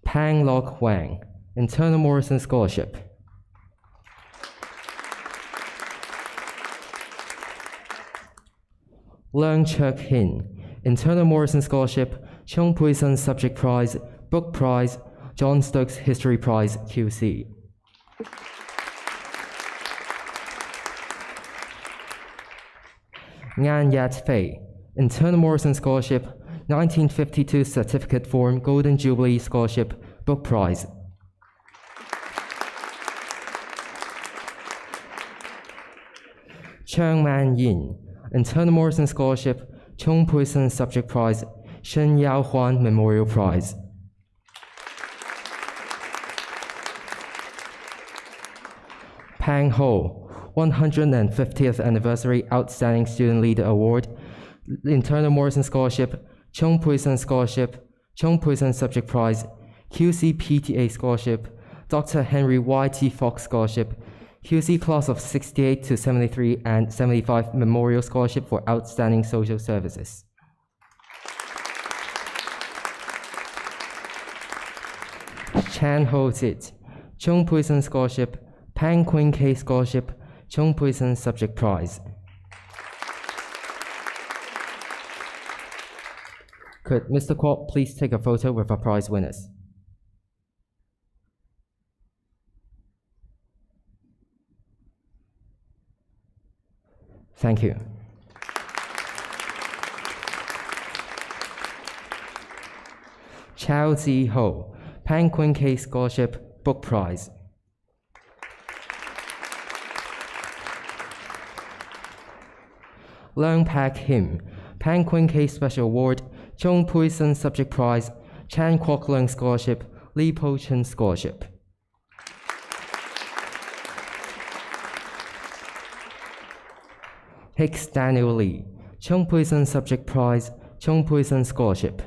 Pang Lok Wang, Internal Morrison Scholarship. Leung Chuk Hin, Internal Morrison Scholarship, Chung Pui-sun Subject Prize, Book Prize, John Stokes History Prize, QC. Ngan Yat Fei, Internal Morrison Scholarship, 1952 Certificate Form Golden Jubilee Scholarship, Book Prize. Cheng Man Yin, Internal Morrison Scholarship, Chung Pui-sun Subject Prize, Shen Yao Huan Memorial Prize. Pang Ho, 150th Anniversary Outstanding Student Leader Award, Internal Morrison Scholarship, Chung Pui-sun Scholarship, Chung Pui-sun Subject Prize, QC PTA Scholarship, Dr. Henry Y.T. Fox Scholarship, QC Class of 68 to 73 and 75 Memorial Scholarship for Outstanding Social Services. Chan Ho Zit, Chung Pui-sun Scholarship, Pan Quinn K Scholarship, Chung Pui-sun Subject Prize. Could Mr. Kwok please take a photo with our prize winners? Thank you. Chao Zi Ho, Pan Quinn K Scholarship, Book Prize. Leung Pak Him, Pan Queen K Special Award, Chung Pui Sun Subject Prize, Chan Kwok Leung Scholarship, Lee Po Chun Scholarship. Hicks Daniel Lee, Chung Pui Sun Subject Prize, Chung Pui Sun Scholarship.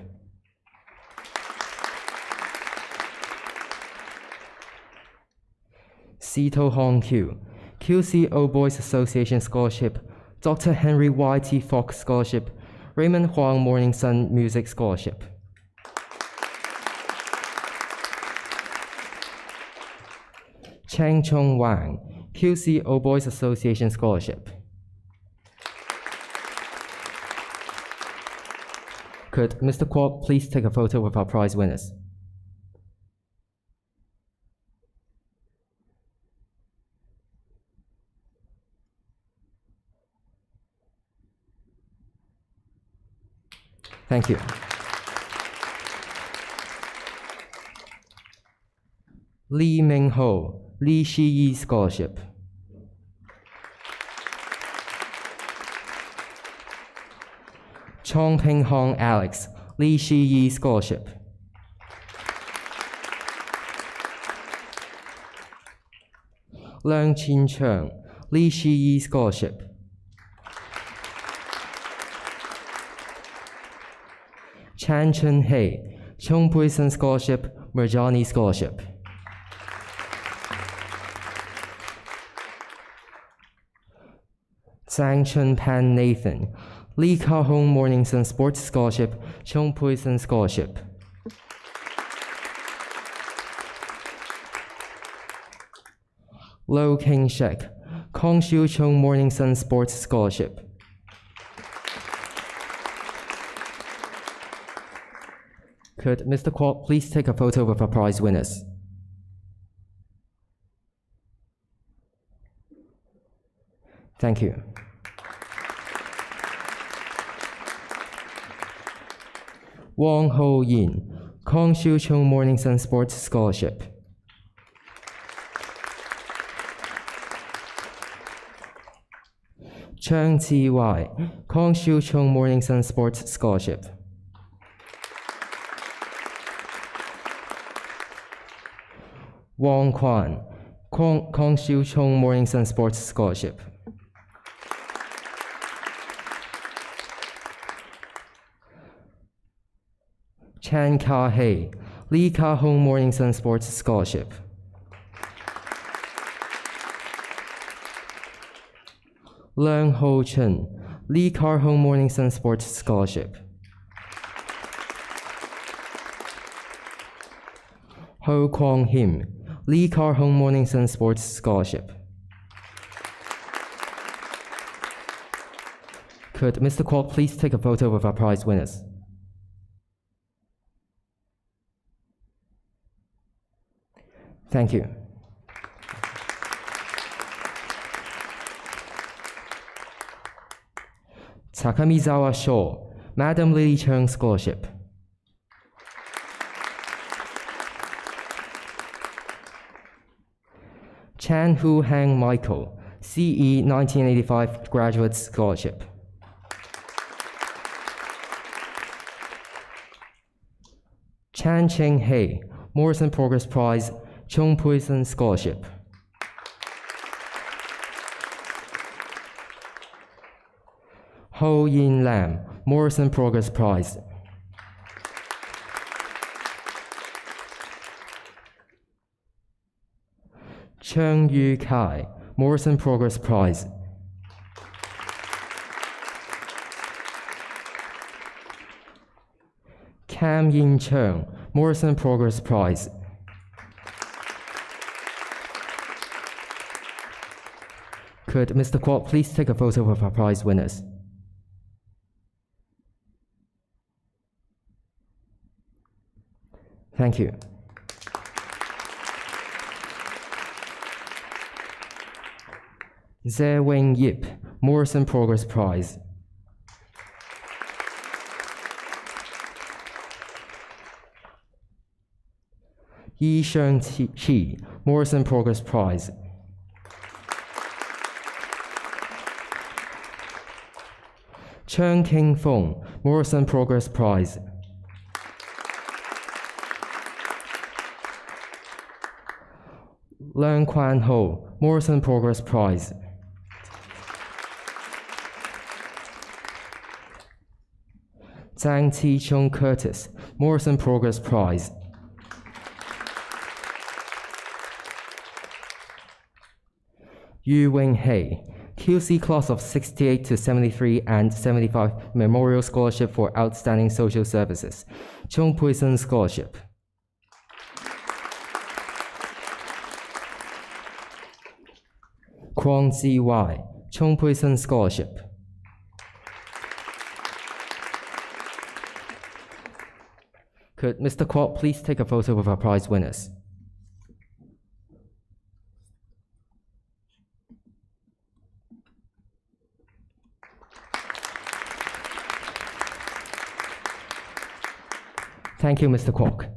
Sito Hong Q, QC Old Boys Association Scholarship, Dr. Henry Y. T. Fox Scholarship, Raymond Huang Morning Sun Music Scholarship. Cheng Chung Wang, QC Old Boys Association Scholarship. Could Mr. Kwok please take a photo with our prize winners? Thank you. Lee Ming Ho, Lee Shi Yi Scholarship. Chong Ping Hong Alex, Lee Shi Yi Scholarship. Leung Chin Cheung, Lee Shi Yi Scholarship. Chan Chun Hei, Chung Pui Sun Scholarship, Mirjani Scholarship. Zhang Chun Pan Nathan, Lee Ka Hong Morning Sun Sports Scholarship, Chung Pui Sun Scholarship. Lo King Shek, Kong Shu Chung Morning Sun Sports Scholarship. Could Mr. Kwok please take a photo with our prize winners? Thank you. Wong Ho Yin, Kong Shu Chung Morning Sun Sports Scholarship. Cheng T. Y, Kong Shu Chung Morning Sun Sports Scholarship. Wong Kwan, Kong Shu Chung Morning Sun Sports Scholarship. Chan Ka Hei, Lee Ka Hong Morning Sun Sports Scholarship. Leung Ho Chun, Lee Ka Hong Morning Sun Sports Scholarship. Ho Kwong Him, Lee Ka Hong Morning Sun Sports Scholarship. Could Mr. Kwok please take a photo with our prize winners? Thank you. Takamizawa Shaw, Madam Lily Cheung Scholarship. Chan Hu Hang Michael, CE 1985 Graduate Scholarship. Chan Cheng Hei, Morrison Progress Prize, Chung Pui Sun Scholarship. Ho Yin Lam, Morrison Progress Prize. Cheng Yu Kai, Morrison Progress Prize. Cam Yin Cheung, Morrison Progress Prize. Could Mr. Kwok please take a photo with our prize winners? Thank you. Ze Wing Yip, Morrison Progress Prize. Yi Sheng Chi, Morrison Progress Prize. Cheng King Feng, Morrison Progress Prize. Leung Kwan Ho, Morrison Progress Prize. Zhang Ti Chung Curtis, Morrison Progress Prize. Yu Wing Hei, QC Class of 68 to 73 and 75 Memorial Scholarship for Outstanding Social Services, Chung Pui Sun Scholarship. Kwong Zi Wai, Chung Pui Sun Scholarship. Could Mr. Kwok please take a photo with our prize winners? Thank you, Mr. Kwok.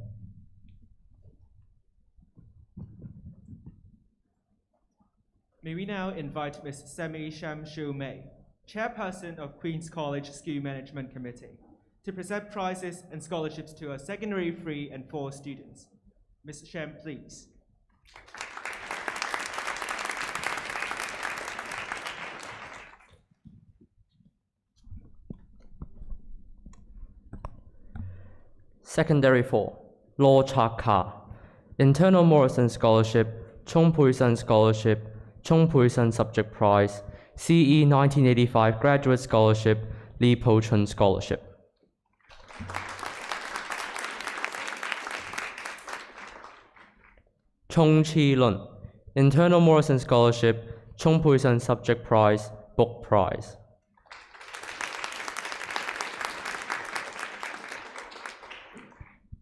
May we now invite Ms. Semi Sham Shu Mei, Chairperson of Queen's College School Management Committee, to present prizes and scholarships to our secondary 3 and 4 students. Ms. Sham, please. Secondary 4, Law Chak Ka, Internal Morrison Scholarship, Chung Pui Sun Scholarship, Chung Pui Sun Subject Prize, CE 1985 Graduate Scholarship, Li Po Chun Scholarship. Chung Chi Lun, Internal Morrison Scholarship, Chung Pui Sun Subject Prize, Book Prize.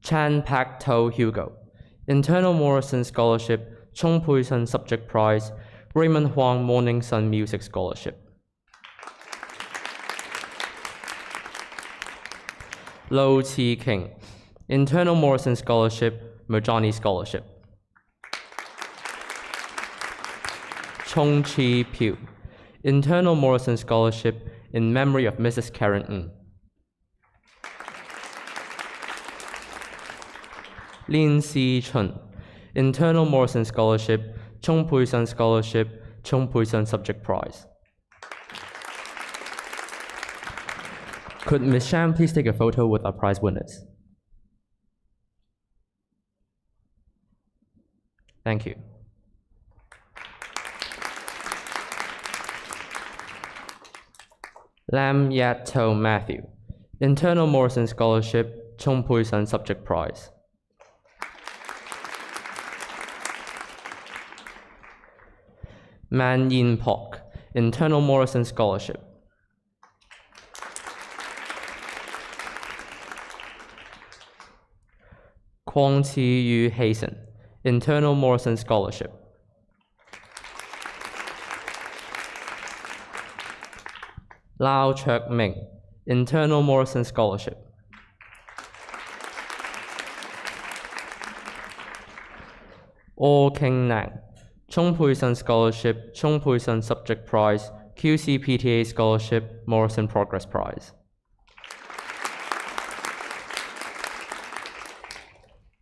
Chan Pak To Hugo, Internal Morrison Scholarship, Chung Pui Sun Subject Prize, Raymond Huang Morning Sun Music Scholarship. Lo Chi King, Internal Morrison Scholarship, Merjani Scholarship. Chung Chi Pugh, Internal Morrison Scholarship in memory of Mrs. Karen Ng. Lin Si Chun, Internal Morrison Scholarship, Chung Pui Sun Scholarship, Chung Pui Sun Subject Prize. Could Ms. Sham please take a photo with our prize winners? Thank you. Lam Yat To Matthew, Internal Morrison Scholarship, Chung Pui Sun Subject Prize. Man Yin Pok, Internal Morrison Scholarship. Kwong Chi Yu Hasten, Internal Morrison Scholarship. Lau Chek Ming, Internal Morrison Scholarship. O King Nang, Chung Pui Sun Scholarship, Chung Pui Sun Subject Prize, QCPTA Scholarship, Morrison Progress Prize.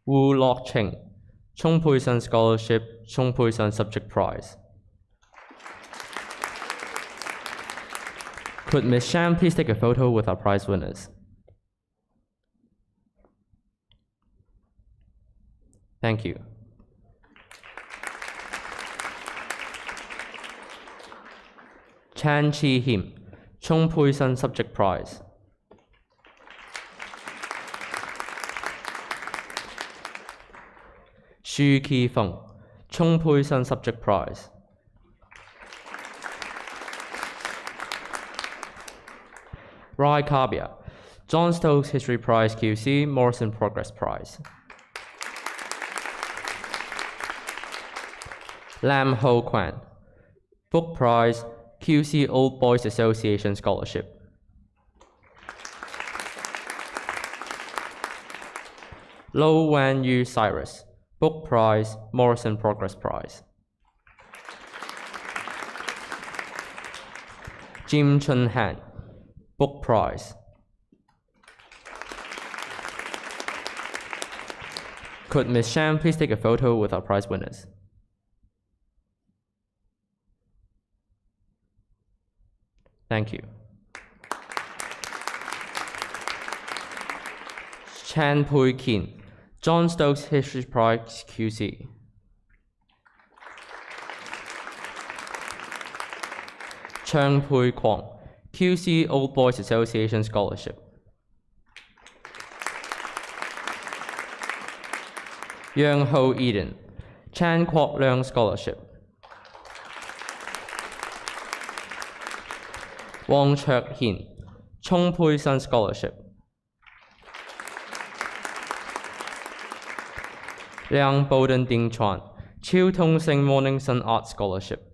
Wu Lok Ching, Chung Pui Sun Scholarship, Chung Pui Sun Subject Prize. Could Ms. Sham please take a photo with our prize winners? Thank you. Chan Chi Him, Chung Pui Sun Subject Prize. Xu Ki Feng, Chung Pui Sun Subject Prize. Rai Kabia, John Stokes History Prize QC, Morrison Progress Prize. Lam Ho Kwan, Book Prize, QC Old Boys Association Scholarship. Lo Wan Yu Cyrus, Book Prize, Morrison Progress Prize. Jim Chun Han, Book Prize. Could Ms. Sham please take a photo with our prize winners? Thank you. Chan Pui Kin, John Stokes History Prize QC. Chang Pui Kwong, QC Old Boys Association Scholarship. Yang Ho Eden, Chan Kwok Leung Scholarship. Wong Chek Hin, Chung Pui Sun Scholarship. Liang Bowden Ding Chuan, Chiu Tong Sing Morning Sun Art Scholarship.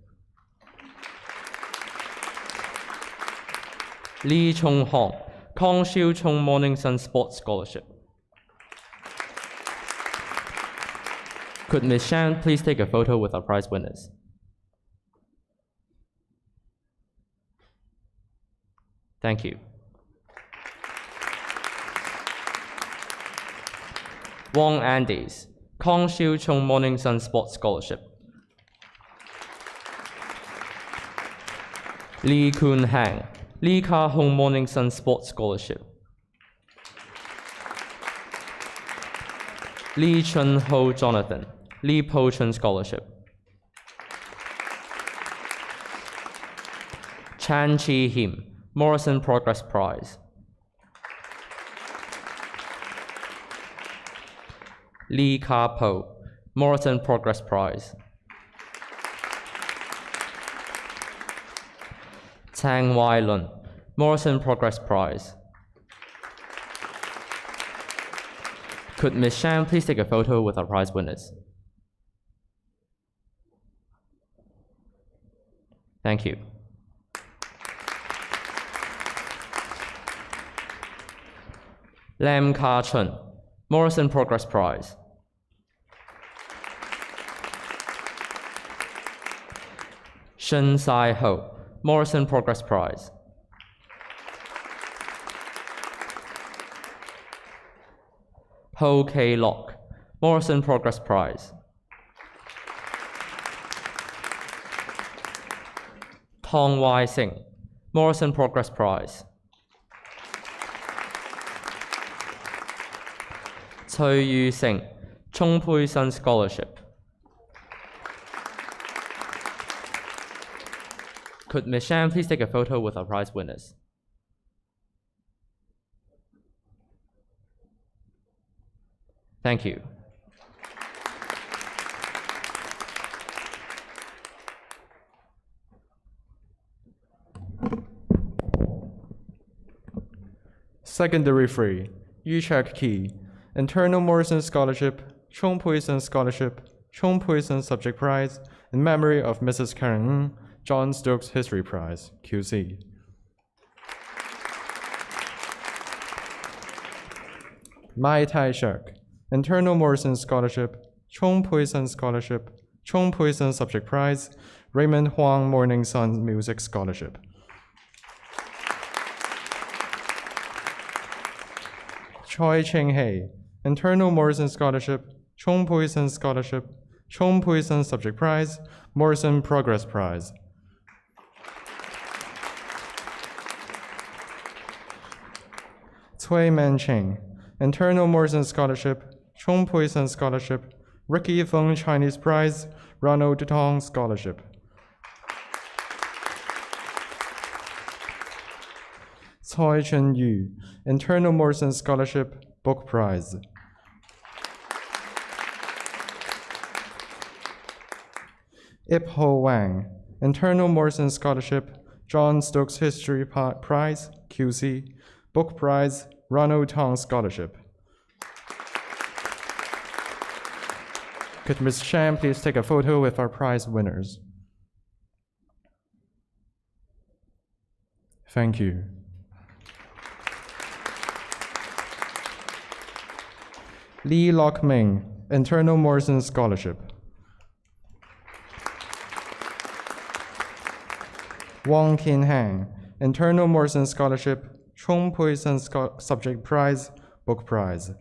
Lee Chung Hong, Kong Shiu Chung Morning Sun Sports Scholarship. Could Ms. Shan please take a photo with our prize winners? Thank you. Wong Andes, Kong Shiu Chung Morning Sun Sports Scholarship. Lee Kun Hang, Lee Ka Hong Morning Sun Sports Scholarship. Lee Chun Ho Jonathan, Lee Po Chun Scholarship. Chan Chi Him, Morrison Progress Prize. Lee Ka Po, Morrison Progress Prize. Tang Wai Lun, Morrison Progress Prize. Could Ms. Sham please take a photo with our prize winners? Thank you. Lam Ka Chun, Morrison Progress Prize. Shen Sai Ho, Morrison Progress Prize. Ho K. Lok, Morrison Progress Prize. Tong Wai Sing, Morrison Progress Prize. Cui Yu Sing, Chung Pui Sun Scholarship. Could Ms. Sham please take a photo with our prize winners? Thank you. Secondary 3, Yu Chek Ki, Internal Morrison Scholarship, Chung Pui Sun Scholarship, Chung Pui Sun Subject Prize, in memory of Mrs. Karen Ng, John Stokes History Prize, QC. Mai Tai Shek, Internal Morrison Scholarship, Chung Pui Sun Scholarship, Chung Pui Sun Subject Prize, Raymond Huang Morning Sun Music Scholarship. Choi Ching Hei, Internal Morrison Scholarship, Chung Pui Sun Scholarship, Chung Pui Sun Subject Prize, Morrison Progress Prize. Cui Man Ching, Internal Morrison Scholarship, Chung Pui Sun Scholarship, Ricky Feng Chinese Prize, Ronald Tong Scholarship. Cui Chen Yu, Internal Morrison Scholarship, Book Prize. Ip Ho Wang, Internal Morrison Scholarship, John Stokes History Prize, QC, Book Prize, Ronald Tong Scholarship. Could Ms. Sham please take a photo with our prize winners? Thank you. Lee Lok Ming, Internal Morrison Scholarship. Wong Kin Hang, Internal Morrison Scholarship, Chung Pui-Sun Subject Prize, Book Prize.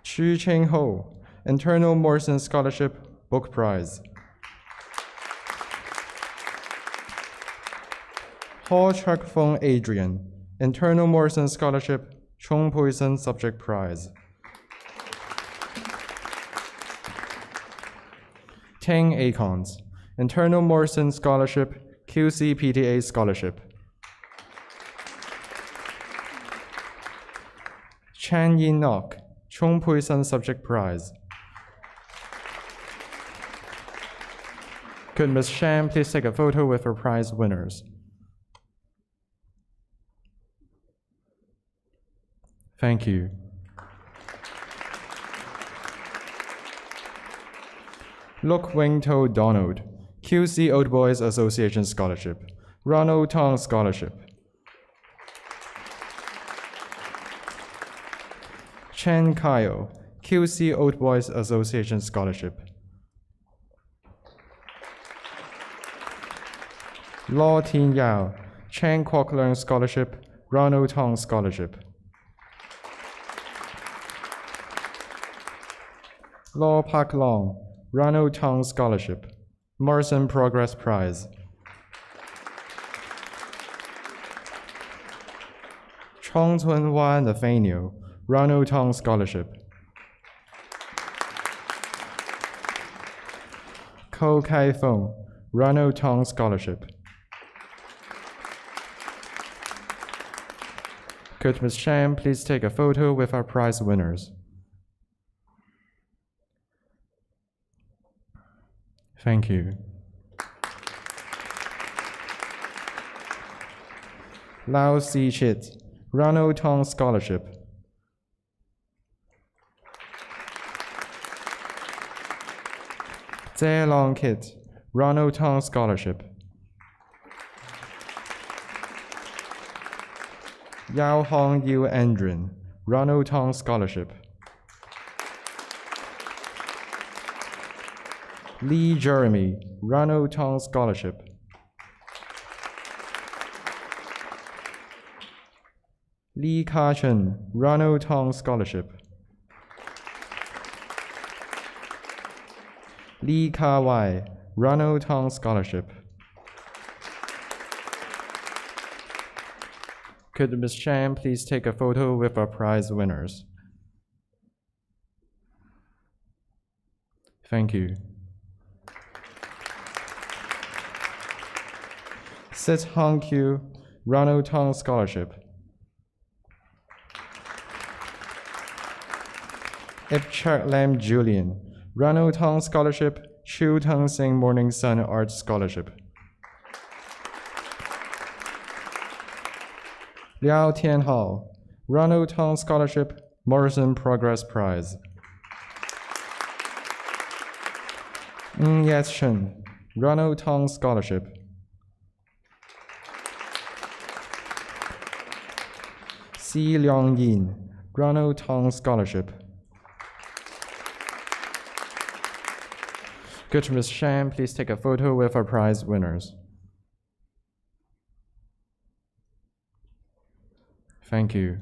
Chu Cheng Ho, Internal Morrison Scholarship, Book Prize. Ho Chuk Fong Adrian, Internal Morrison Scholarship, Chung Pui-Sun Subject Prize. Tang Akons, Internal Morrison Scholarship, QCPTA Scholarship. Chan Yin Nok, Chung Pui-Sun Subject Prize. Could Ms. Sham please take a photo with her prize winners? Thank you. Luk Wing To Donald, QC Old Boys Association Scholarship, Ronald Tong Scholarship. Chen Kyle, QC Old Boys Association Scholarship. Law Tin Yao, Chen Kwok Leung Scholarship, Ronald Tong Scholarship. Law Pak Long, Ronald Tong Scholarship, Morrison Progress Prize. Chong Tun Hua Nathaniel, Ronald Tong Scholarship. Ko Kai Fong, Ronald Tong Scholarship. Could Ms. Sham please take a photo with our prize winners? Thank you. Lao Si Chit, Ronald Tong Scholarship. Zhe Long Kit, Ronald Tong Scholarship. Yao Hong Yu Andrin, Ronald Tong Scholarship. Lee Jeremy, Ronald Tong Scholarship. Lee Ka Chen, Ronald Tong Scholarship. Lee Ka Wai, Ronald Tong Scholarship. Could Ms. Sham please take a photo with our prize winners? Thank you. Sit Hong Kyu, Ronald Tong Scholarship. Ipchak Lam Julian, Ronald Tong Scholarship, Chu Teng Sing Morning Sun Arts Scholarship. Liao Tian Hao, Ronald Tong Scholarship, Morrison Progress Prize. Ng Yat Shen, Ronald Tong Scholarship. Si Leong Yin, Ronald Tong Scholarship. Could Ms. Sham please take a photo with our prize winners? Thank you.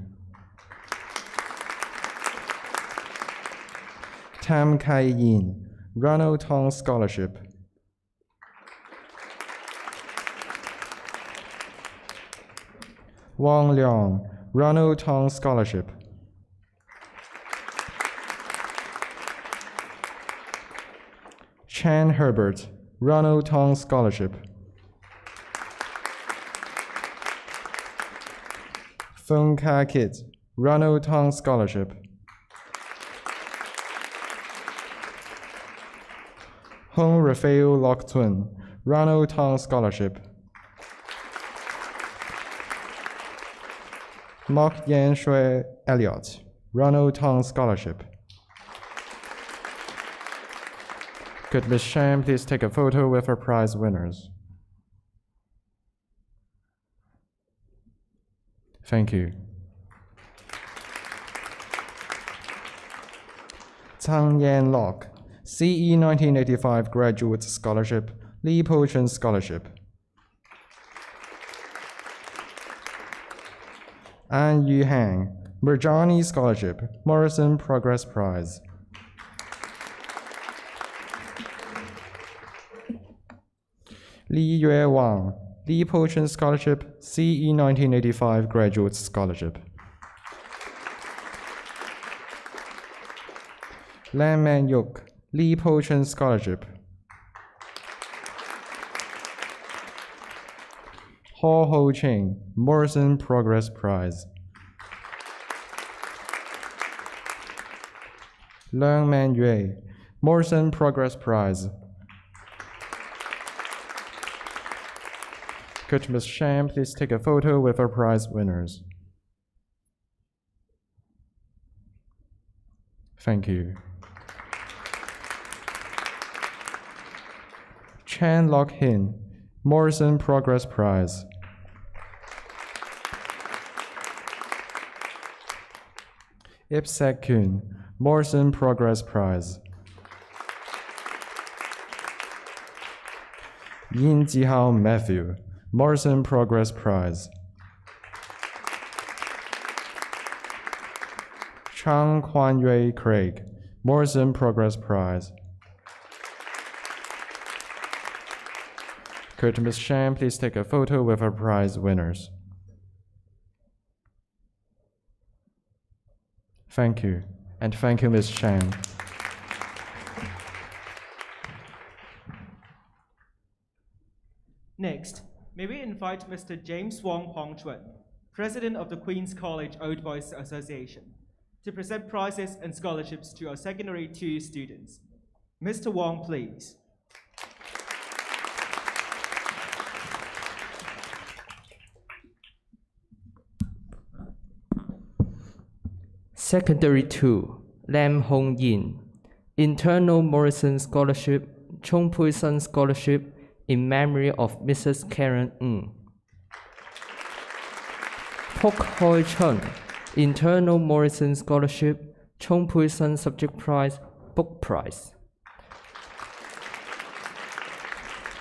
Tam Kai Yin, Ronald Tong Scholarship. Wang Liang, Ronald Tong Scholarship. Chan Herbert, Ronald Tong Scholarship. Feng Ka Kit, Ronald Tong Scholarship. Hung Raphael Lok Tun, Ronald Tong Scholarship. Mok Yan Shui Elliott, Ronald Tong Scholarship. Could Ms. Sham please take a photo with her prize winners? Thank you. Sang Yan Lok, CE 1985 Graduate Scholarship, Li Po-chun Scholarship. An Yu Hang, Mirjani Scholarship, Morrison Progress Prize. Li Yue Wang, Li Po-chun Scholarship, CE 1985 Graduate Scholarship. Lam Man Yuk, Li Po-chun Scholarship. Ho Ho Ching, Morrison Progress Prize. Leung Man Yue, Morrison Progress Prize. Could Ms. Sham please take a photo with our prize winners? Thank you. Chan Lok Hin, Morrison Progress Prize. Ip Sek Kun, Morrison Progress Prize. Yin Jihao Matthew, Morrison Progress Prize. Chang Kwan Yui Craig, Morrison Progress Prize. Could Ms. Sham please take a photo with our prize winners? Thank you, and thank you, Ms. Sham. Next, may we invite Mr. James Wong Hong Chuen, President of the Queen's College Old Boys Association, to present prizes and scholarships to our Secondary 2 students. Mr. Wong, please. Secondary 2, Lam Hong Yin, Internal Morrison Scholarship, Chung Pui Sun Scholarship in memory of Mrs. Karen Ng. Pok Hoi Chun, Internal Morrison Scholarship, Chung Pui Sun Subject Prize, Book Prize.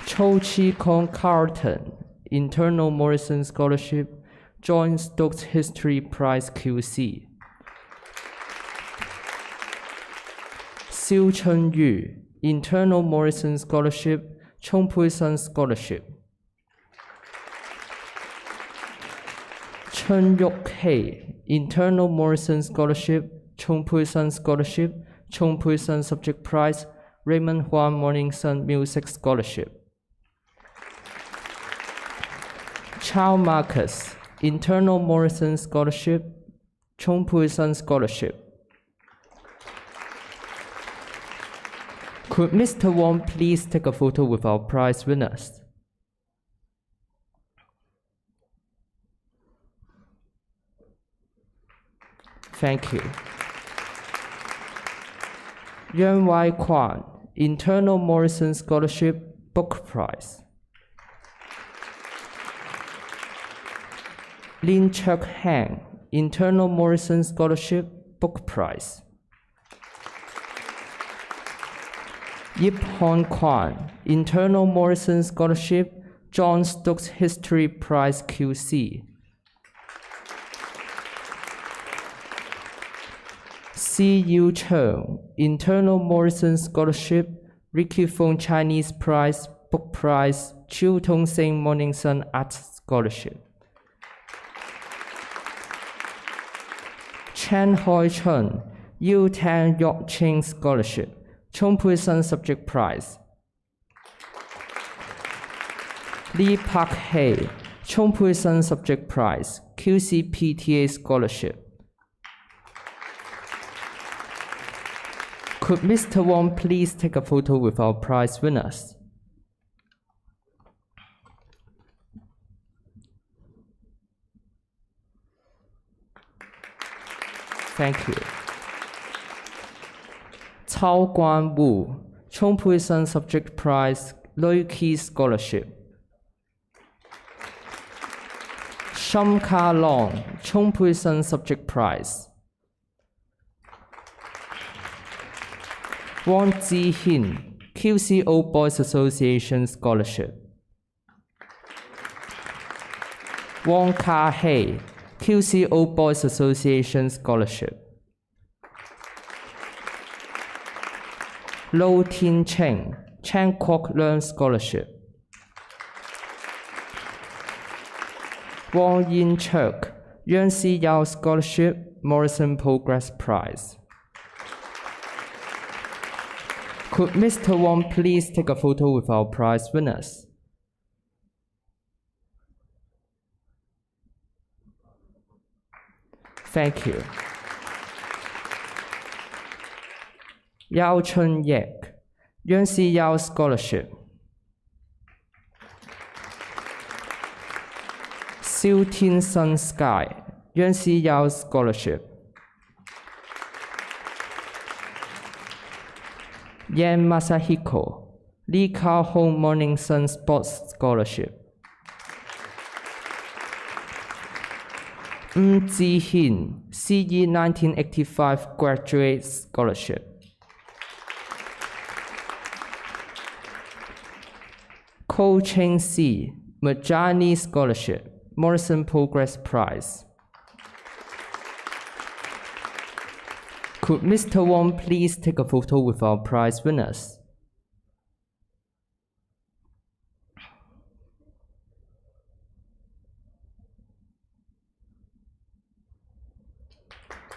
Cho Chi Kong Carlton, Internal Morrison Scholarship, John Stokes History Prize QC. Siu Chen Yu, Internal Morrison Scholarship, Chung Pui Sun Scholarship. Chen Yok Hei, Internal Morrison Scholarship, Chung Pui Sun Scholarship, Chung Pui Sun Subject Prize, Raymond Hua Morning Sun Music Scholarship. Chow Marcus, Internal Morrison Scholarship, Chung Pui Sun Scholarship. Could Mr. Wong please take a photo with our prize winners? Thank you. Yuan Wai Kwan, Internal Morrison Scholarship, Book Prize. Lin Chuk Hang, Internal Morrison Scholarship, Book Prize. Yip Hon Kwan, Internal Morrison Scholarship, John Stokes History Prize QC. Si Yu Cheng, Internal Morrison Scholarship, Ricky Fong Chinese Prize, Book Prize, Chiu Tong Sing Morning Sun Arts Scholarship. Chen Hoi Chun, Yu Tan Yok Ching Scholarship, Chung Pui Sun Subject Prize. Lee Park Hei, Chung Pui Sun Subject Prize, QCPTA Scholarship. Could Mr. Wong please take a photo with our prize winners? Thank you. Cao Guan Wu, Chung Pui Sun Subject Prize, Loi Ki Scholarship. Sham Ka Long, Chung Pui Sun Subject Prize. Wang Zihin, QC Old Boys Association Scholarship. Wang Ka-hei, QC Old Boys Association Scholarship. Lo Tin Cheng, Chan Kwok Learn Scholarship. Wang Yin Chuk, Yuan Si Yao Scholarship, Morrison Progress Prize. Could Mr. Wang please take a photo with our prize winners? Thank you. Yao Chun Yek, Yuan Si Yao Scholarship. Siu Tin Sun Sky, Yuan Si Yao Scholarship. Yan Masahiko, Lee Kao Hong Morning Sun Sports Scholarship. Zihin, CE 1985 Graduate Scholarship. Ko Cheng Si, Majani Scholarship, Morrison Progress Prize. Could Mr. Wang please take a photo with our prize winners?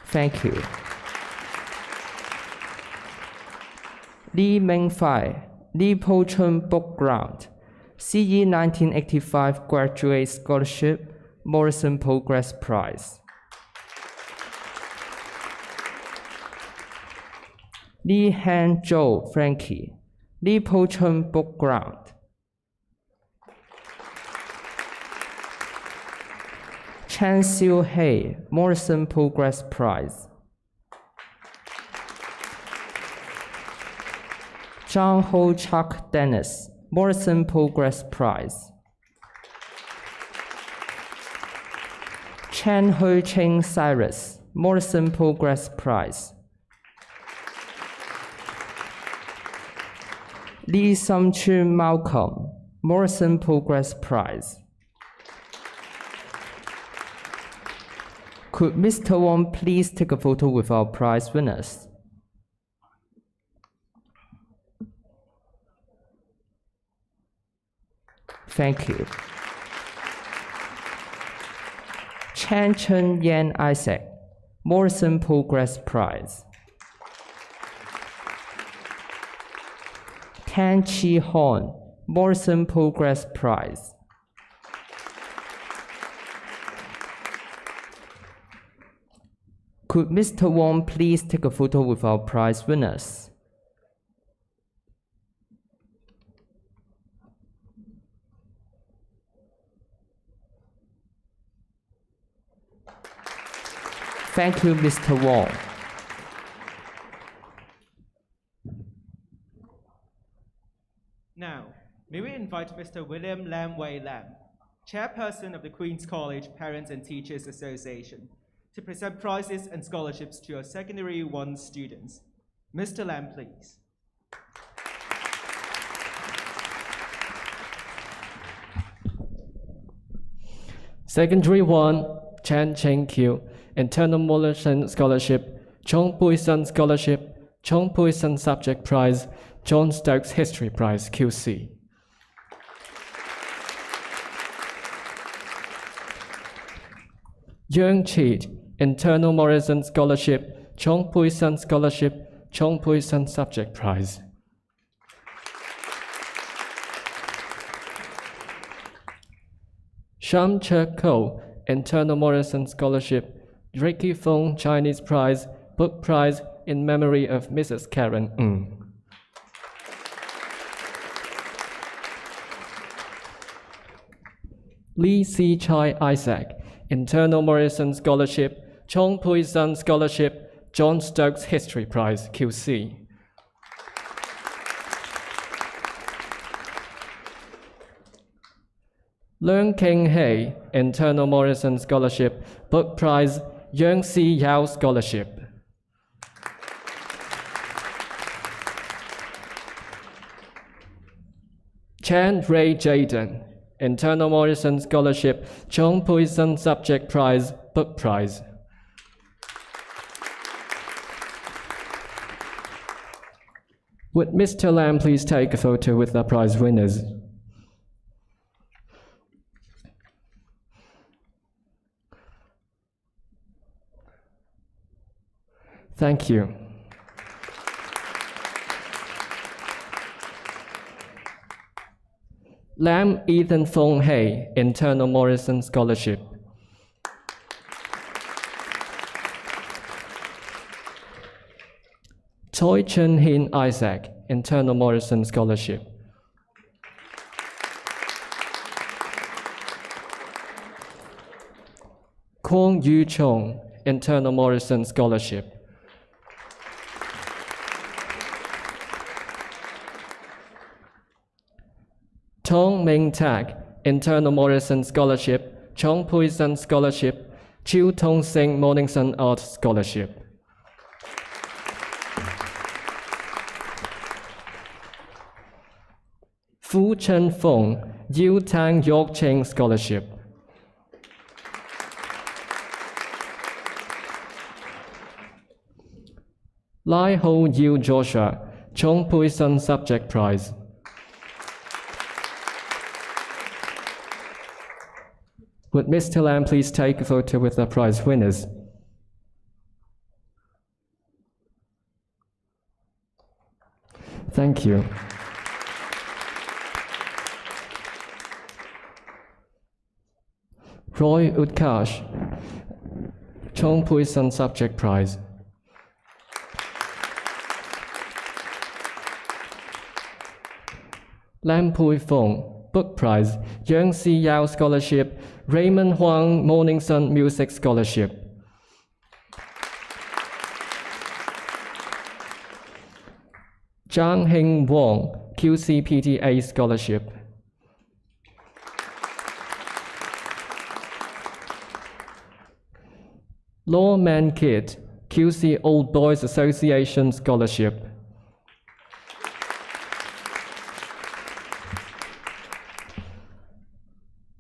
Thank you. Li Mengfei, Li Po Chun Book Grant, CE 1985 Graduate Scholarship, Morrison Progress Prize. Li Han Zhou Frankie, Li Po Chun Book Grant. Chan Xiu Hei, Morrison Progress Prize. Zhang Ho Chuck Dennis, Morrison Progress Prize. Chen Hui Ching Cyrus, Morrison Progress Prize. Lee Sum Chun Malcolm, Morrison Progress Prize. Could Mr. Wang please take a photo with our prize winners? Thank you. Chan Chen Yan Isaac, Morrison Progress Prize. Tan Chi Hon, Morrison Progress Prize. Could Mr. Wang please take a photo with our prize winners? Thank you, Mr. Wang. Now, may we invite Mr. William Lam Wei Lam, Chairperson of the Queen's College Parents and Teachers Association, to present prizes and scholarships to our Secondary 1 students. Mr. Lam, please. Secondary 1, Chen Cheng Q, Internal Morrison Scholarship, Chong Pui Sun Scholarship, Chong Pui Sun Subject Prize, John Stokes History Prize, QC. Yang Cheat, Internal Morrison Scholarship, Chong Pui Sun Scholarship, Chong Pui Sun Subject Prize. Sham Che Ko, Internal Morrison Scholarship, Ricky Fong Chinese Prize, Book Prize in memory of Mrs. Karen Ng. Lee Si Chai Isaac, Internal Morrison Scholarship, Chong Pui Sun Scholarship, John Stokes History Prize, QC. Leung King Hei, Internal Morrison Scholarship, Book Prize, Yuan Si Yao Scholarship. Chan Ray Jaden, Internal Morrison Scholarship, Chong Pui-sun Subject Prize, Book Prize. Would Mr. Lam please take a photo with the prize winners? Thank you. Lam Ethan Fong Hay, Internal Morrison Scholarship. Choi Chun Hin Isaac, Internal Morrison Scholarship. Kwong Yu Chong, Internal Morrison Scholarship. Tong Ming Tak, Internal Morrison Scholarship, Chong Pui-sun Scholarship, Chiu Tong Sing Morningsun Art Scholarship. Fu Chen Fong, Yu Tang York Ching Scholarship. Lai Ho Yu Joshua, Chong Pui-sun Subject Prize. Would Mr. Lam please take a photo with the prize winners? Thank you. Roy Utkarsh, Chong Pui-sun Subject Prize. Lam Pui Fong, Book Prize, Yang Si Yao Scholarship, Raymond Huang Morningsun Music Scholarship. Zhang Hing Wong, QCPTA Scholarship. Lawman Kid, QC Old Boys Association Scholarship.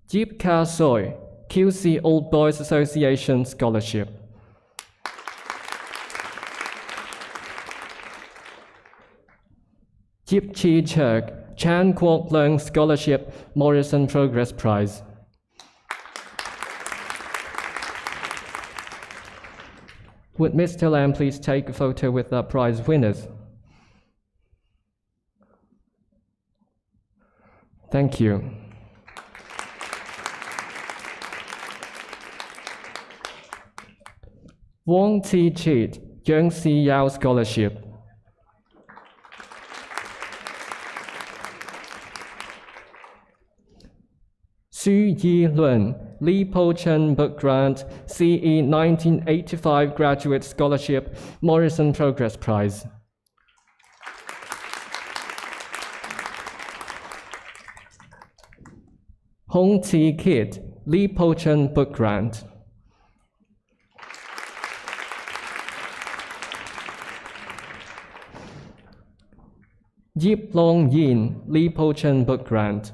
Jeep Ka Soy, QC Old Boys Association Scholarship. Jeep Chi Churk, Chan Kwok Leung Scholarship, Morrison Progress Prize. Would Mr. Lam please take a photo with the prize winners? Thank you. Wong Ti Cheat, Yang Si Yao Scholarship. Su Yi Lun, Li Po Chen Book Grant, CE 1985 Graduate Scholarship, Morrison Progress Prize. Hong Ti Kid, Li Po Chen Book Grant. Yip Long Yin, Li Po Chen Book Grant.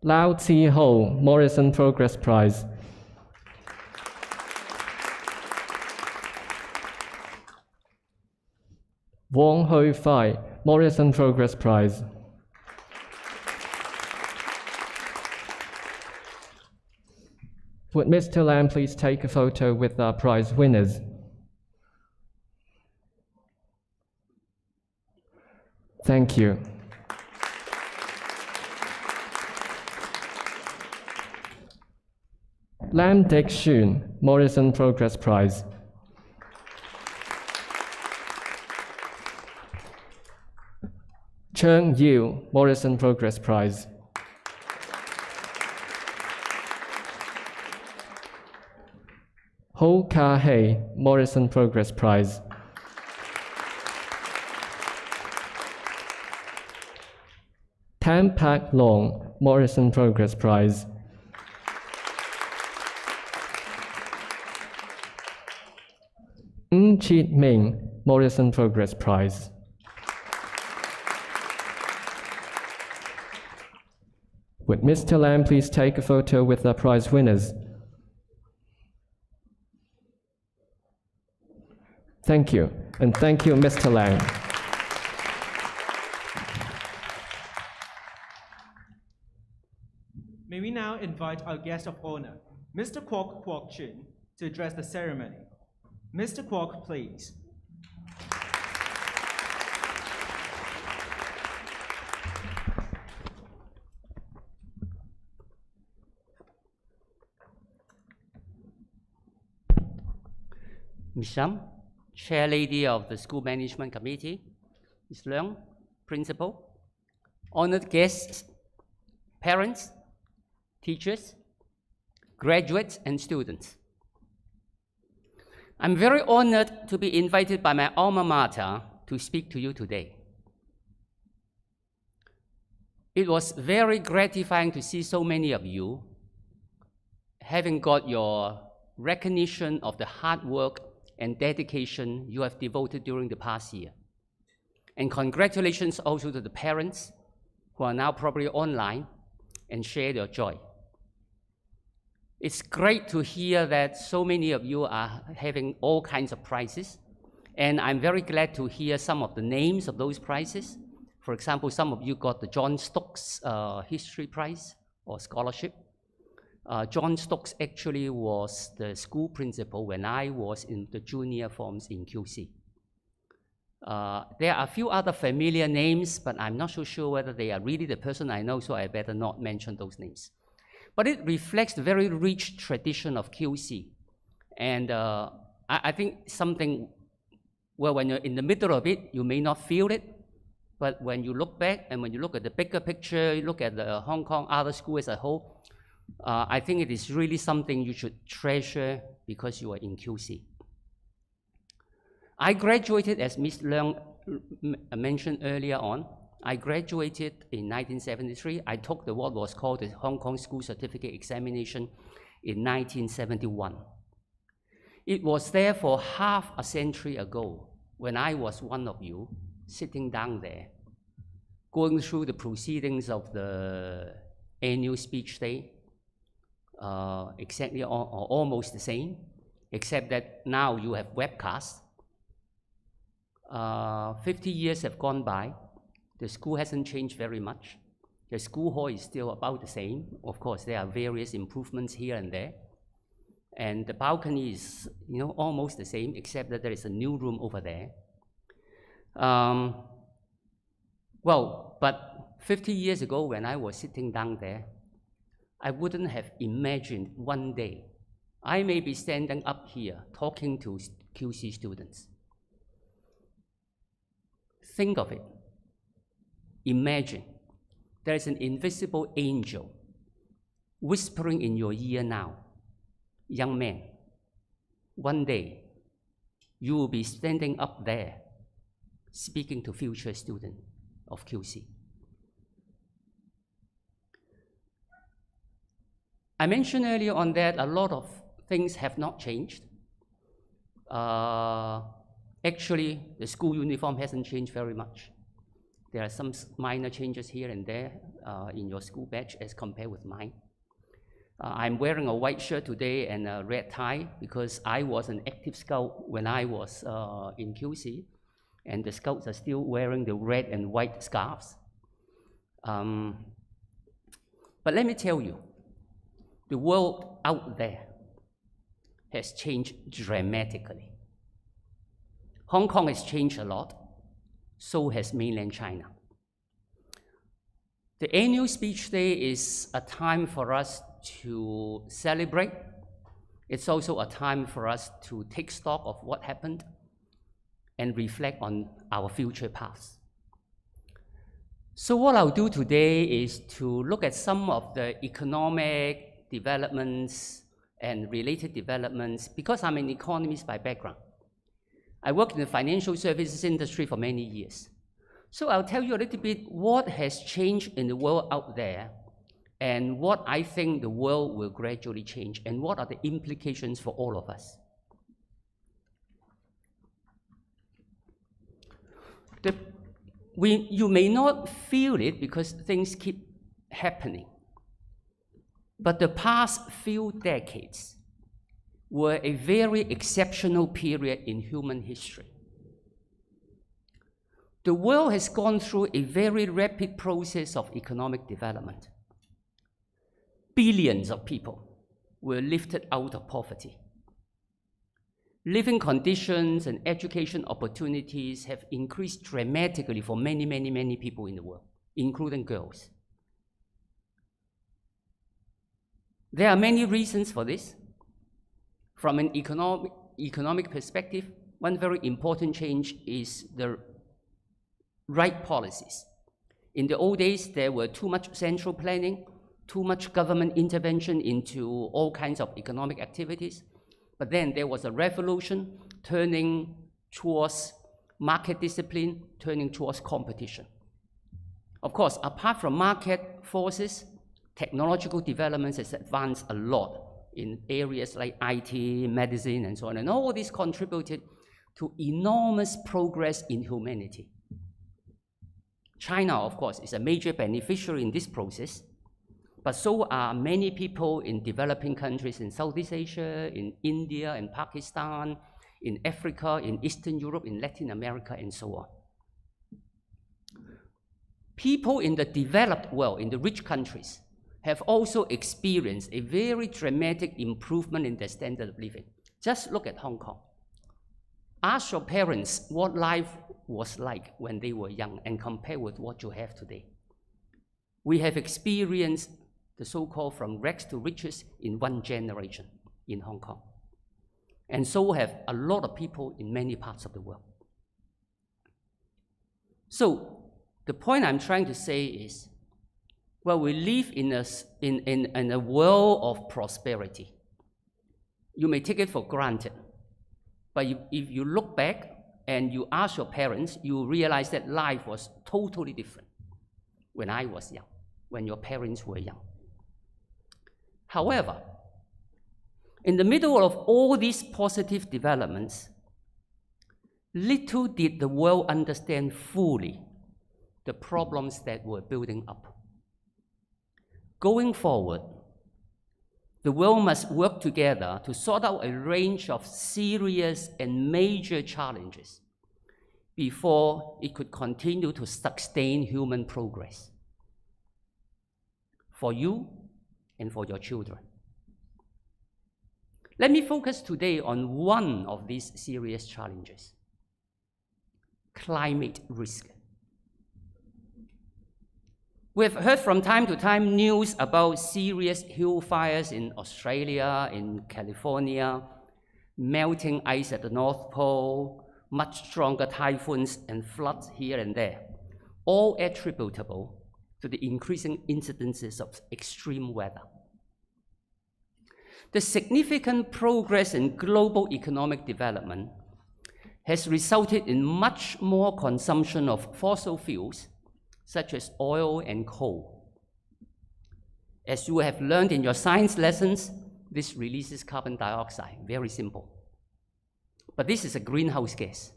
Lau Tzi Ho, Morrison Progress Prize. Wong Ho Fai, Morrison Progress Prize. Would Mr. Lam please take a photo with our prize winners? Thank you. Lam Dek Shun, Morrison Progress Prize. Cheng Yu, Morrison Progress Prize. Ho Ka Hei, Morrison Progress Prize. Tam Pak Long, Morrison Progress Prize. Ng Chit Ming Morrison Progress Prize. Would Mr. Lam please take a photo with the prize winners? Thank you, and thank you, Mr. Lam. May we now invite our guest of honor, Mr. Kwok Kwok Chun, to address the ceremony. Mr. Kwok, please. Ms. Sham, Chair Lady of the School Management Committee, Ms. Leung, Principal, honored guests, parents, teachers, graduates, and students. I'm very honored to be invited by my alma mater to speak to you today. It was very gratifying to see so many of you having got your recognition of the hard work and dedication you have devoted during the past year. And congratulations also to the parents who are now probably online and share their joy. It's great to hear that so many of you are having all kinds of prizes, and I'm very glad to hear some of the names of those prizes. For example, some of you got the John Stokes History Prize or Scholarship. John Stokes actually was the school principal when I was in the junior forms in QC. There are a few other familiar names, but I'm not so sure whether they are really the person I know, so I better not mention those names. But it reflects the very rich tradition of QC. And I think something, well, when you're in the middle of it, you may not feel it, but when you look back and when you look at the bigger picture, you look at the Hong Kong other school as a whole, I think it is really something you should treasure because you are in QC. I graduated, as Ms. Leung mentioned earlier on, I graduated in 1973. I took what was called the Hong Kong School Certificate Examination in 1971. It was therefore half a century ago when I was one of you sitting down there, going through the proceedings of the annual speech day, exactly or almost the same, except that now you have webcasts. 50 years have gone by. The school hasn't changed very much. The school hall is still about the same. Of course, there are various improvements here and there. And the balcony is, almost the same, except that there is a new room over there. Well, but 50 years ago when I was sitting down there, I wouldn't have imagined one day I may be standing up here talking to QC students. Think of it. Imagine there is an invisible angel whispering in your ear now, young man, one day you will be standing up there speaking to future students of QC. I mentioned earlier on that a lot of things have not changed. Actually, the school uniform hasn't changed very much. There are some minor changes here and there in your school badge as compared with mine. I'm wearing a white shirt today and a red tie because I was an active scout when I was in QC, and the scouts are still wearing the red and white scarves. But let me tell you, the world out there has changed dramatically. Hong Kong has changed a lot, so has mainland China. The annual speech day is a time for us to celebrate. It's also a time for us to take stock of what happened and reflect on our future paths. So what I'll do today is to look at some of the economic developments and related developments because I'm an economist by background. I worked in the financial services industry for many years. So I'll tell you a little bit what has changed in the world out there and what I think the world will gradually change and what are the implications for all of us. You may not feel it because things keep happening. But the past few decades were a very exceptional period in human history. The world has gone through a very rapid process of economic development. Billions of people were lifted out of poverty. Living conditions and education opportunities have increased dramatically for many, many, many people in the world, including girls. There are many reasons for this. From an economic perspective, one very important change is the right policies. In the old days, there were too much central planning, too much government intervention into all kinds of economic activities. But then there was a revolution turning towards market discipline, turning towards competition. Of course, apart from market forces, technological developments has advanced a lot in areas like IT, medicine, and so on. And all this contributed to enormous progress in humanity. China, of course, is a major beneficiary in this process, but so are many people in developing countries in Southeast Asia, in India and Pakistan, in Africa, in Eastern Europe, in Latin America, and so on. People in the developed world, in the rich countries, have also experienced a very dramatic improvement in their standard of living. Just look at Hong Kong. Ask your parents what life was like when they were young and compare with what you have today. We have experienced the so-called from rags to riches in one generation in Hong Kong. And so have a lot of people in many parts of the world. So the point I'm trying to say is, well, we live in a world of prosperity. You may take it for granted, but if you look back and you ask your parents, you realize that life was totally different when I was young, when your parents were young. However, in the middle of all these positive developments, little did the world understand fully the problems that were building up. Going forward, the world must work together to sort out a range of serious and major challenges before it could continue to sustain human progress for you and for your children. Let me focus today on one of these serious challenges: climate risk. We've heard from time to time news about serious hill fires in Australia, in California, melting ice at the North Pole, much stronger typhoons and floods here and there, all attributable to the increasing incidences of extreme weather. The significant progress in global economic development has resulted in much more consumption of fossil fuels, such as oil and coal. As you have learned in your science lessons, this releases carbon dioxide, very simple. But this is a greenhouse gas.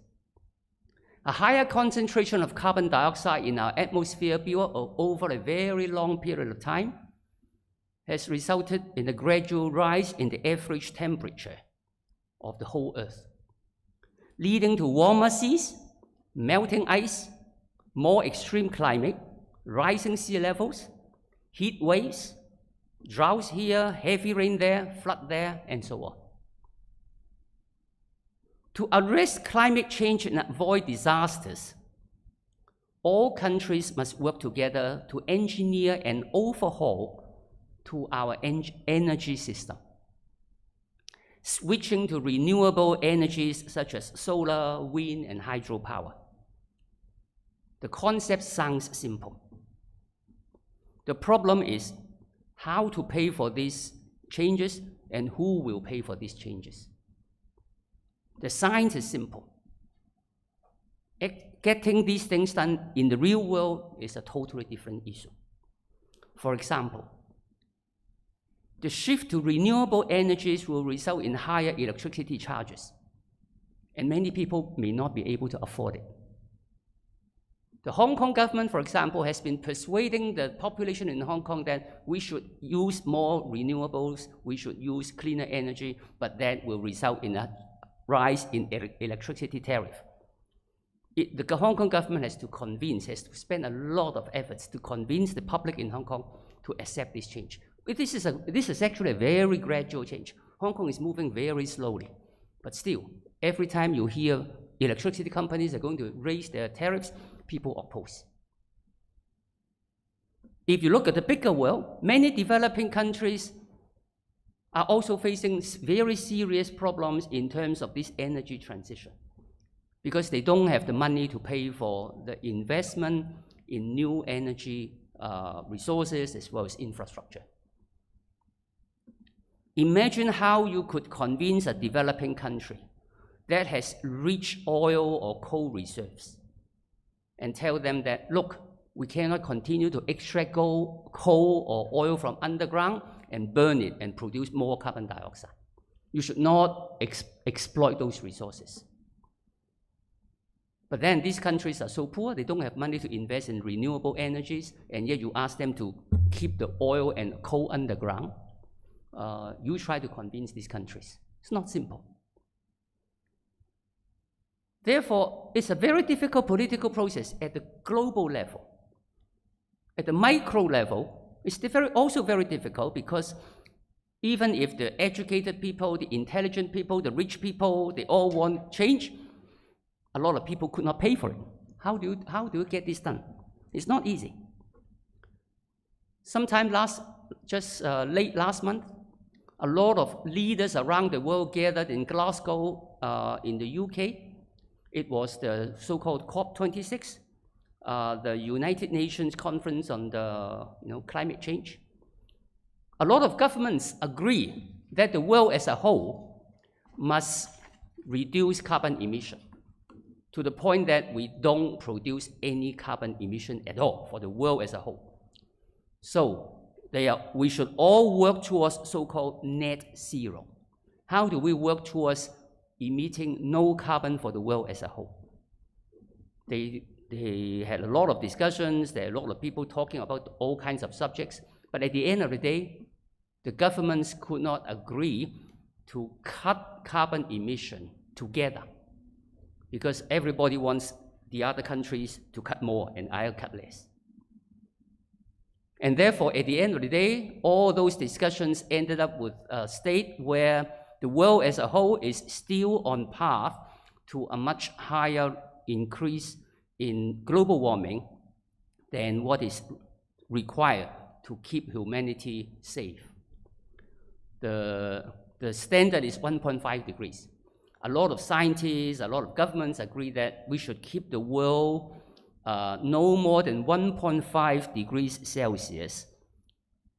A higher concentration of carbon dioxide in our atmosphere built over a very long period of time has resulted in a gradual rise in the average temperature of the whole Earth, leading to warmer seas, melting ice, more extreme climate, rising sea levels, heat waves, droughts here, heavy rain there, flood there, and so on. To arrest climate change and avoid disasters, all countries must work together to engineer an overhaul to our energy system, switching to renewable energies such as solar, wind, and hydropower. The concept sounds simple. The problem is how to pay for these changes and who will pay for these changes. The science is simple. Getting these things done in the real world is a totally different issue. For example, the shift to renewable energies will result in higher electricity charges, and many people may not be able to afford it. The Hong Kong government, for example, has been persuading the population in Hong Kong that we should use more renewables, we should use cleaner energy, but that will result in a rise in electricity tariff. The Hong Kong government has to spend a lot of efforts to convince the public in Hong Kong to accept this change. This is actually a very gradual change. Hong Kong is moving very slowly, but still, every time you hear electricity companies are going to raise their tariffs, people oppose. If you look at the bigger world, many developing countries are also facing very serious problems in terms of this energy transition, because they don't have the money to pay for the investment in new energy resources as well as infrastructure. Imagine how you could convince a developing country that has rich oil or coal reserves and tell them that, look, we cannot continue to extract coal or oil from underground and burn it and produce more carbon dioxide. You should not exploit those resources. But then these countries are so poor, they don't have money to invest in renewable energies, and yet you ask them to keep the oil and coal underground. You try to convince these countries. It's not simple. Therefore, it's a very difficult political process at the global level. At the micro level, it's also very difficult, because even if the educated people, the intelligent people, the rich people, they all want change, a lot of people could not pay for it. How do you get this done? It's not easy. Sometime late last month, a lot of leaders around the world gathered in Glasgow, in the UK. It was the so-called COP26, the United Nations Conference on the climate change. A lot of governments agree that the world as a whole must reduce carbon emission to the point that we don't produce any carbon emission at all for the world as a whole. So we should all work towards so-called net zero. How do we work towards emitting no carbon for the world as a whole? They had a lot of discussions, there are a lot of people talking about all kinds of subjects, but at the end of the day, the governments could not agree to cut carbon emission together, because everybody wants the other countries to cut more and I'll cut less. And therefore, at the end of the day, all those discussions ended up with a state where the world as a whole is still on path to a much higher increase in global warming than what is required to keep humanity safe. The standard is 1.5 degrees. A lot of scientists, a lot of governments agree that we should keep the world no more than 1.5 degrees Celsius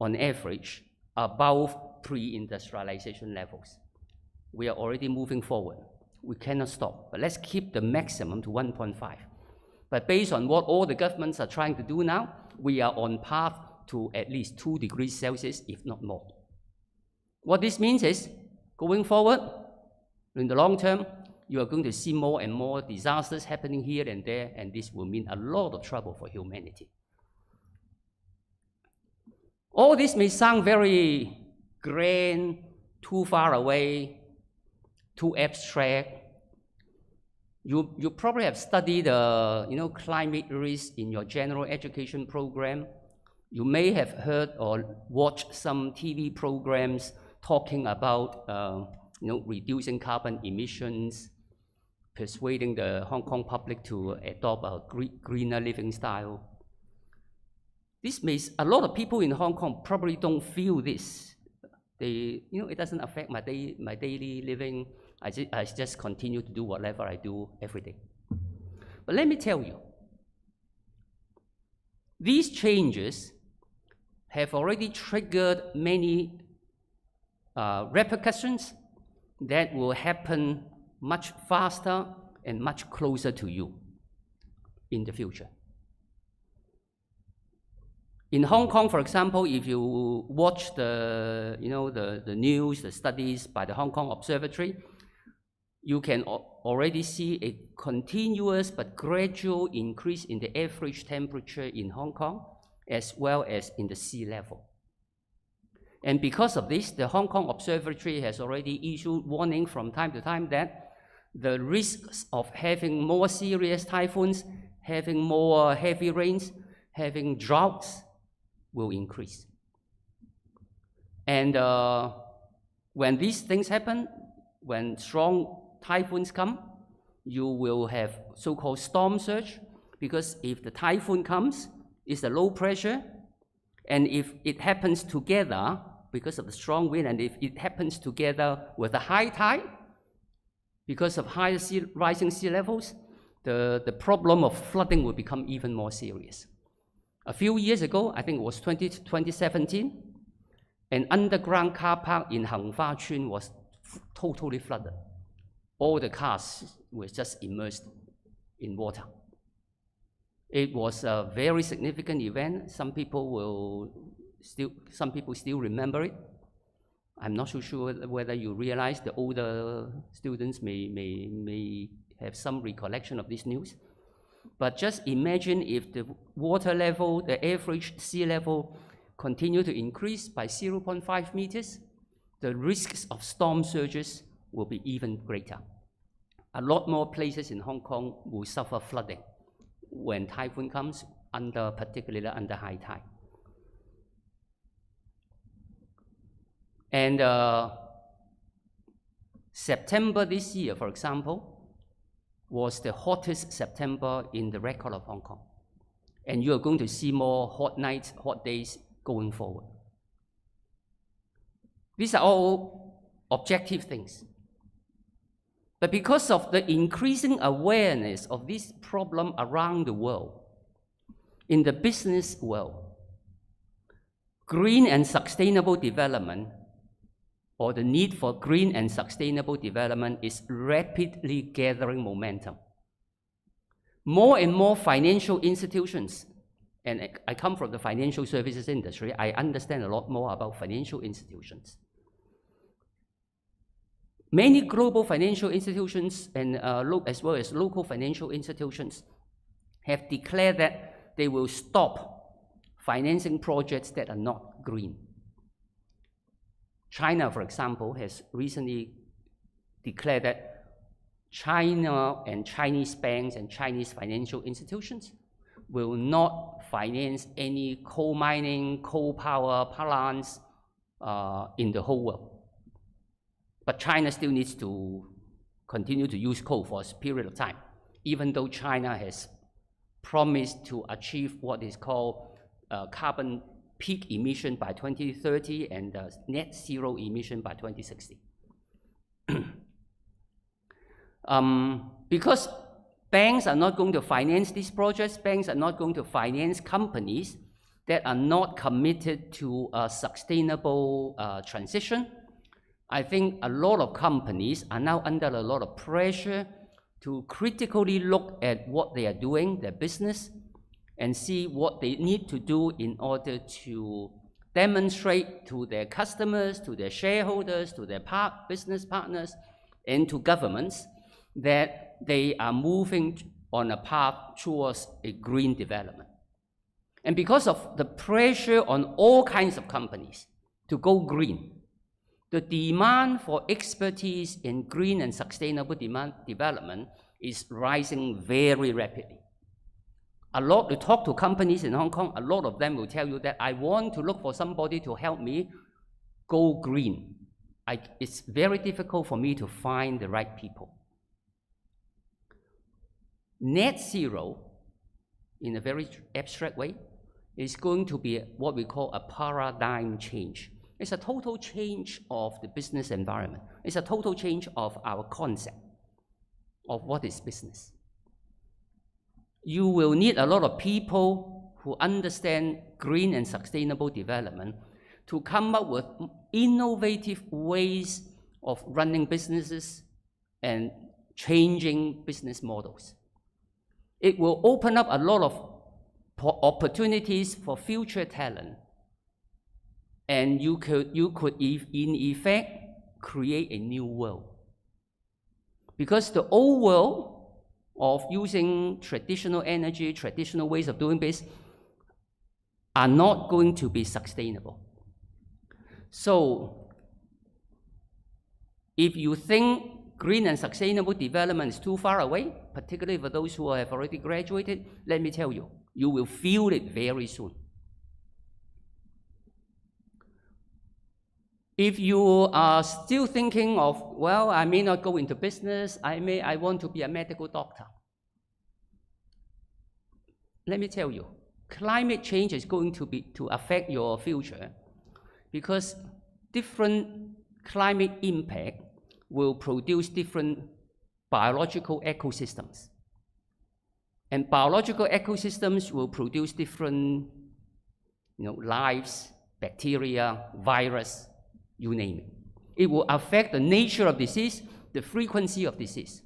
on average above pre-industrialization levels. We are already moving forward. We cannot stop, but let's keep the maximum to 1.5. But based on what all the governments are trying to do now, we are on path to at least 2 degrees Celsius, if not more. What this means is, going forward, in the long term, you are going to see more and more disasters happening here and there, and this will mean a lot of trouble for humanity. All this may sound very grand, too far away, too abstract. You probably have studied climate risk in your general education program. You may have heard or watched some TV programs talking about reducing carbon emissions, persuading the Hong Kong public to adopt a greener living style. A lot of people in Hong Kong probably don't feel this. It doesn't affect my daily living. I just continue to do whatever I do every day. But let me tell you, these changes have already triggered many repercussions that will happen much faster and much closer to you in the future. In Hong Kong, for example, if you watch the news, the studies by the Hong Kong Observatory, you can already see a continuous but gradual increase in the average temperature in Hong Kong, as well as in the sea level. And because of this, the Hong Kong Observatory has already issued warning from time to time that the risks of having more serious typhoons, having more heavy rains, having droughts will increase. And when these things happen, when strong typhoons come, you will have so-called storm surge, because if the typhoon comes, it's a low pressure, and if it happens together, because of the strong wind, and if it happens together with a high tide, because of rising sea levels, the problem of flooding will become even more serious. A few years ago, I think it was 2017, an underground car park in Heng Fa Tsuen was totally flooded. All the cars were just immersed in water. It was a very significant event. Some people still remember it. I'm not so sure whether you realize the older students may have some recollection of this news. But just imagine if the water level, the average sea level, continue to increase by 0.5 meters, the risks of storm surges will be even greater. A lot more places in Hong Kong will suffer flooding when typhoon comes, particularly under high tide. And September this year, for example, was the hottest September in the record of Hong Kong. And you are going to see more hot nights, hot days going forward. These are all objective things. But because of the increasing awareness of this problem around the world, in the business world, green and sustainable development, or the need for green and sustainable development, is rapidly gathering momentum. More and more financial institutions, and I come from the financial services industry, I understand a lot more about financial institutions. Many global financial institutions, and as well as local financial institutions, have declared that they will stop financing projects that are not green. China, for example, has recently declared that China and Chinese banks and Chinese financial institutions will not finance any coal mining, coal power plants in the whole world. But China still needs to continue to use coal for a period of time, even though China has promised to achieve what is called carbon peak emission by 2030 and net zero emission by 2060. Because banks are not going to finance these projects, banks are not going to finance companies that are not committed to a sustainable transition, I think a lot of companies are now under a lot of pressure to critically look at what they are doing, their business, and see what they need to do in order to demonstrate to their customers, to their shareholders, to their business partners, and to governments that they are moving on a path towards a green development. And because of the pressure on all kinds of companies to go green, the demand for expertise in green and sustainable development is rising very rapidly. You talk to companies in Hong Kong, a lot of them will tell you that I want to look for somebody to help me go green. It's very difficult for me to find the right people. Net zero, in a very abstract way, is going to be what we call a paradigm change. It's a total change of the business environment. It's a total change of our concept of what is business. You will need a lot of people who understand green and sustainable development to come up with innovative ways of running businesses and changing business models. It will open up a lot of opportunities for future talent. And you could, in effect, create a new world. Because the old world of using traditional energy, traditional ways of doing business are not going to be sustainable. So if you think green and sustainable development is too far away, particularly for those who have already graduated, let me tell you, you will feel it very soon. If you are still thinking of, well, I may not go into business, I want to be a medical doctor. Let me tell you, climate change is going to affect your future because different climate impact will produce different biological ecosystems. And biological ecosystems will produce different lives, bacteria, virus, you name it. It will affect the nature of disease, the frequency of disease.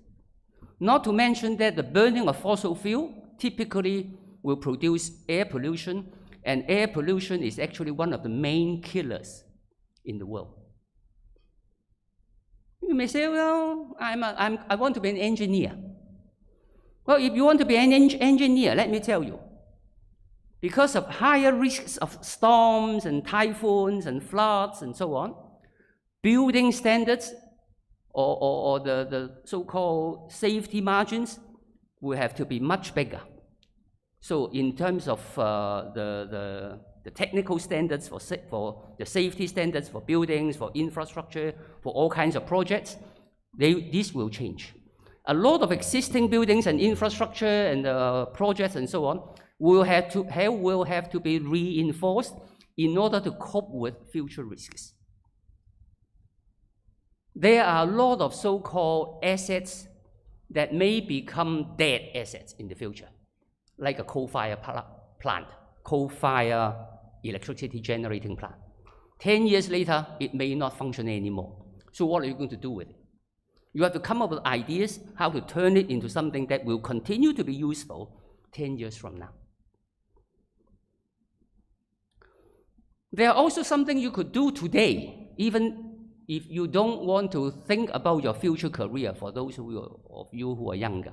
Not to mention that the burning of fossil fuel typically will produce air pollution, and air pollution is actually one of the main killers in the world. You may say, well, I want to be an engineer. Well, if you want to be an engineer, let me tell you, because of higher risks of storms and typhoons and floods and so on, building standards or the so-called safety margins will have to be much bigger. So in terms of the technical standards for the safety standards for buildings, for infrastructure, for all kinds of projects, this will change. A lot of existing buildings and infrastructure and projects and so on will have to be reinforced in order to cope with future risks. There are a lot of so-called assets that may become dead assets in the future, like a coal-fired plant, coal-fired electricity generating plant. 10 years later, it may not function anymore. So what are you going to do with it? You have to come up with ideas how to turn it into something that will continue to be useful 10 years from now. There are also something you could do today, even if you don't want to think about your future career, for those of you who are younger.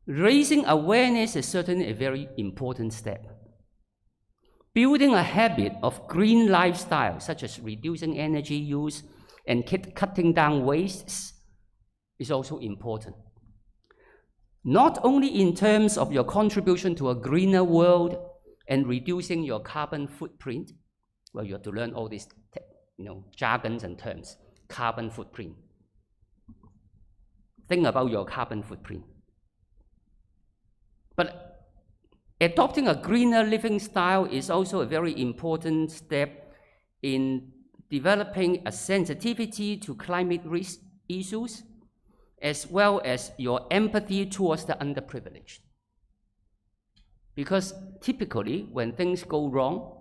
Raising awareness is certainly a very important step. Building a habit of green lifestyle, such as reducing energy use and cutting down wastes, is also important. Not only in terms of your contribution to a greener world and reducing your carbon footprint, well, you have to learn all these jargons and terms. Carbon footprint. Think about your carbon footprint. But adopting a greener living style is also a very important step in developing a sensitivity to climate risk issues, as well as your empathy towards the underprivileged. Because typically, when things go wrong,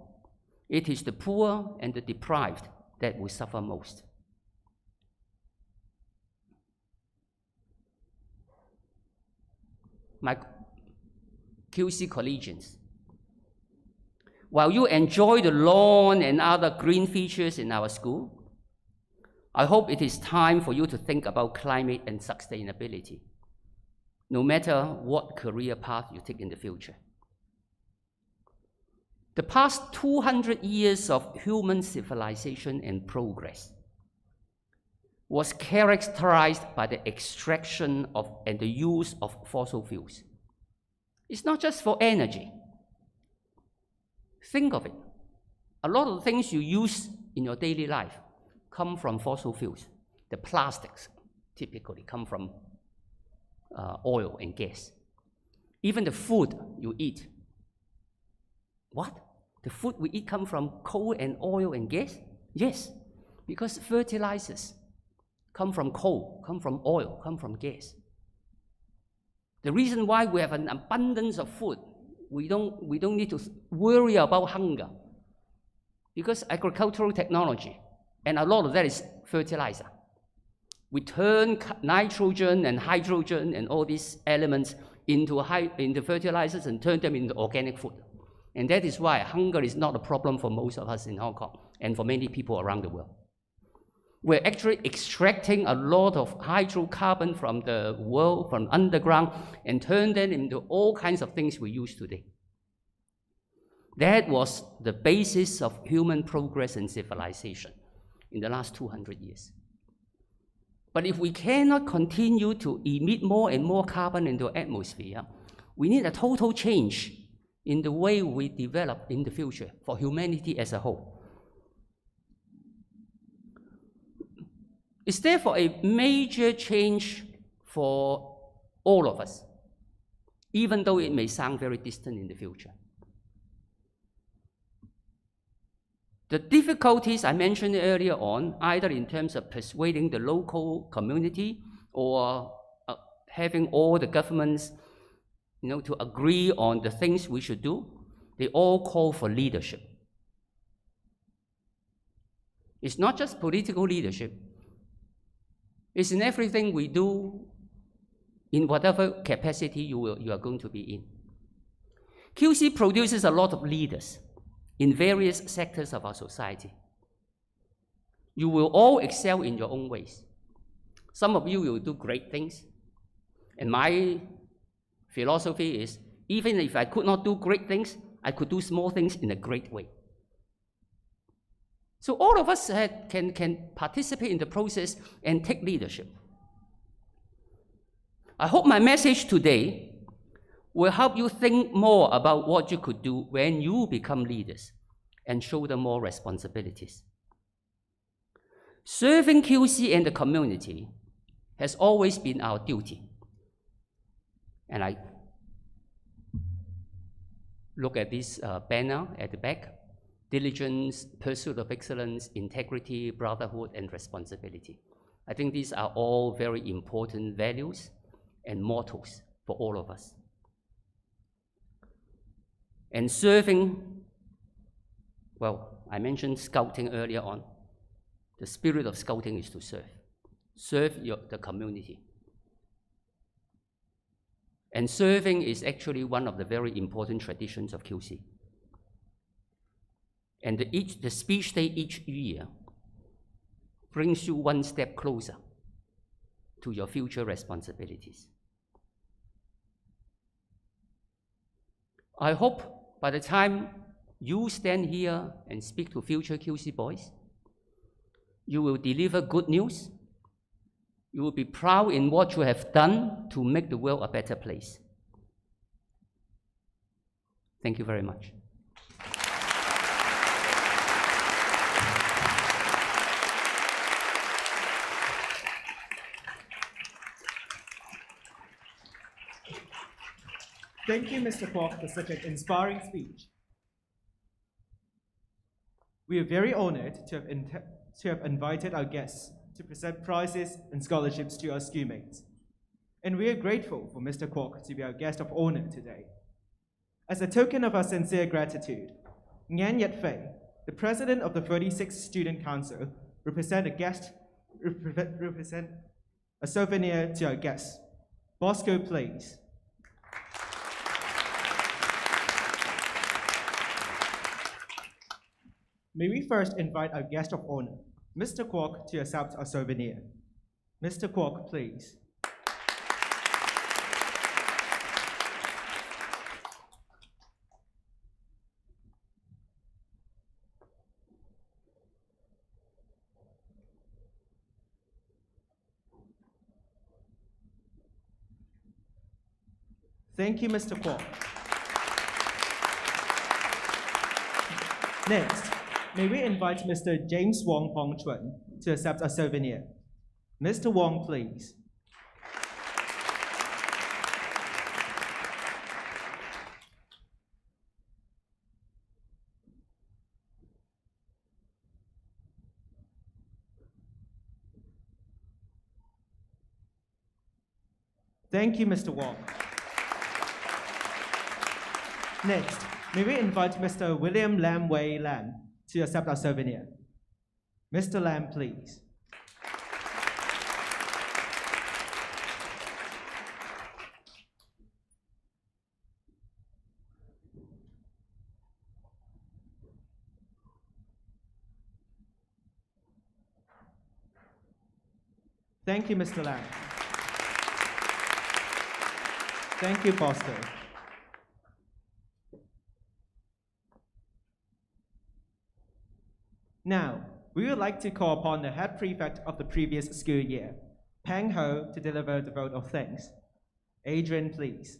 it is the poor and the deprived that will suffer most. My QC collegians, while you enjoy the lawn and other green features in our school, I hope it is time for you to think about climate and sustainability, no matter what career path you take in the future. The past 200 years of human civilization and progress was characterized by the extraction of and the use of fossil fuels. It's not just for energy. Think of it. A lot of the things you use in your daily life come from fossil fuels. The plastics typically come from oil and gas. Even the food you eat. What? The food we eat come from coal and oil and gas? Yes, because fertilizers come from coal, come from oil, come from gas. The reason why we have an abundance of food, we don't need to worry about hunger, because agricultural technology, and a lot of that is fertilizer. We turn nitrogen and hydrogen and all these elements into fertilizers and turn them into organic food. And that is why hunger is not a problem for most of us in Hong Kong and for many people around the world. We're actually extracting a lot of hydrocarbon from the world, from underground, and turn them into all kinds of things we use today. That was the basis of human progress and civilization in the last 200 years. But if we cannot continue to emit more and more carbon into the atmosphere, we need a total change in the way we develop in the future for humanity as a whole. It's therefore a major change for all of us, even though it may sound very distant in the future. The difficulties I mentioned earlier on, either in terms of persuading the local community or having all the governments to agree on the things we should do, they all call for leadership. It's not just political leadership. It's in everything we do, in whatever capacity you are going to be in. QC produces a lot of leaders in various sectors of our society. You will all excel in your own ways. Some of you will do great things. And my philosophy is, even if I could not do great things, I could do small things in a great way. So all of us can participate in the process and take leadership. I hope my message today will help you think more about what you could do when you become leaders and shoulder more responsibilities. Serving QC and the community has always been our duty. And I look at this banner at the back: diligence, pursuit of excellence, integrity, brotherhood, and responsibility. I think these are all very important values and mottos for all of us. And serving, well, I mentioned scouting earlier on. The spirit of scouting is to serve. Serve the community. And serving is actually one of the very important traditions of QC. And the speech day each year brings you one step closer to your future responsibilities. I hope by the time you stand here and speak to future QC boys, you will deliver good news. You will be proud in what you have done to make the world a better place. Thank you very much. Thank you, Mr. Kwok, for such an inspiring speech. We are very honored to have invited our guests to present prizes and scholarships to our schoolmates. And we are grateful for Mr. Kwok to be our guest of honor today. As a token of our sincere gratitude, Ngan Yat Fei, the president of the 36th Student Council, will present a souvenir to our guests. Bosco, please. May we first invite our guest of honor, Mr. Kwok, to accept our souvenir. Mr. Kwok, please. Thank you, Mr. Kwok. Next, may we invite Mr. James Wong Hong Chun to accept our souvenir. Mr. Wong, please. Thank you, Mr. Wong. Next, may we invite Mr. William Lam Wei Lam to accept our souvenir. Mr. Lam, please. Thank you, Mr. Lam. Thank you, Foster. Now, we would like to call upon the head prefect of the previous school year, Peng Ho, to deliver the vote of thanks. Adrian, please.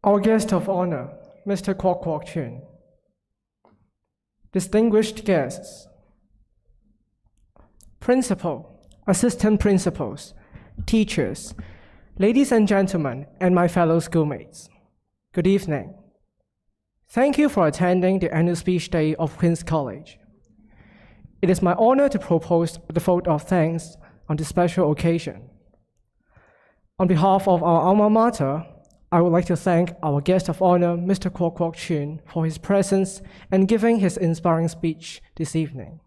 Our guest of honor, Mr. Kwok Kwok Chun. Distinguished guests, principal, assistant principals, teachers, ladies and gentlemen, and my fellow schoolmates, good evening. Thank you for attending the annual speech day of Queen's College. It is my honor to propose the vote of thanks on this special occasion. On behalf of our alma mater, I would like to thank our guest of honor, Mr. Kwok Kwok Chun, for his presence and giving his inspiring speech this evening.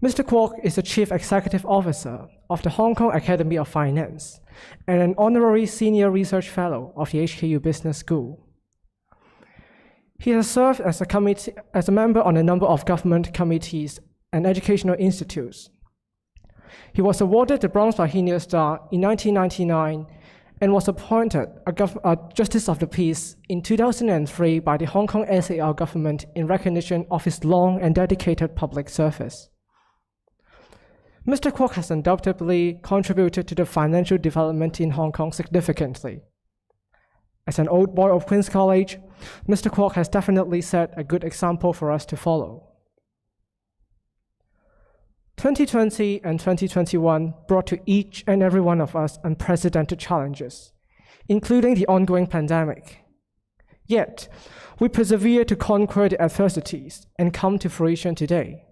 Mr. Kwok is the Chief Executive Officer of the Hong Kong Academy of Finance and an honorary senior research fellow of the HKU Business School. He has served as a member on a number of government committees and educational institutes. He was awarded the Bronze Bihenial Star in 1999 and was appointed a Justice of the Peace in 2003 by the Hong Kong SAR government in recognition of his long and dedicated public service. Mr. Kwok has undoubtedly contributed to the financial development in Hong Kong significantly. As an old boy of Queen's College, Mr. Kwok has definitely set a good example for us to follow. 2020 and 2021 brought to each and every one of us unprecedented challenges, including the ongoing pandemic. Yet, we persevere to conquer the adversities and come to fruition today.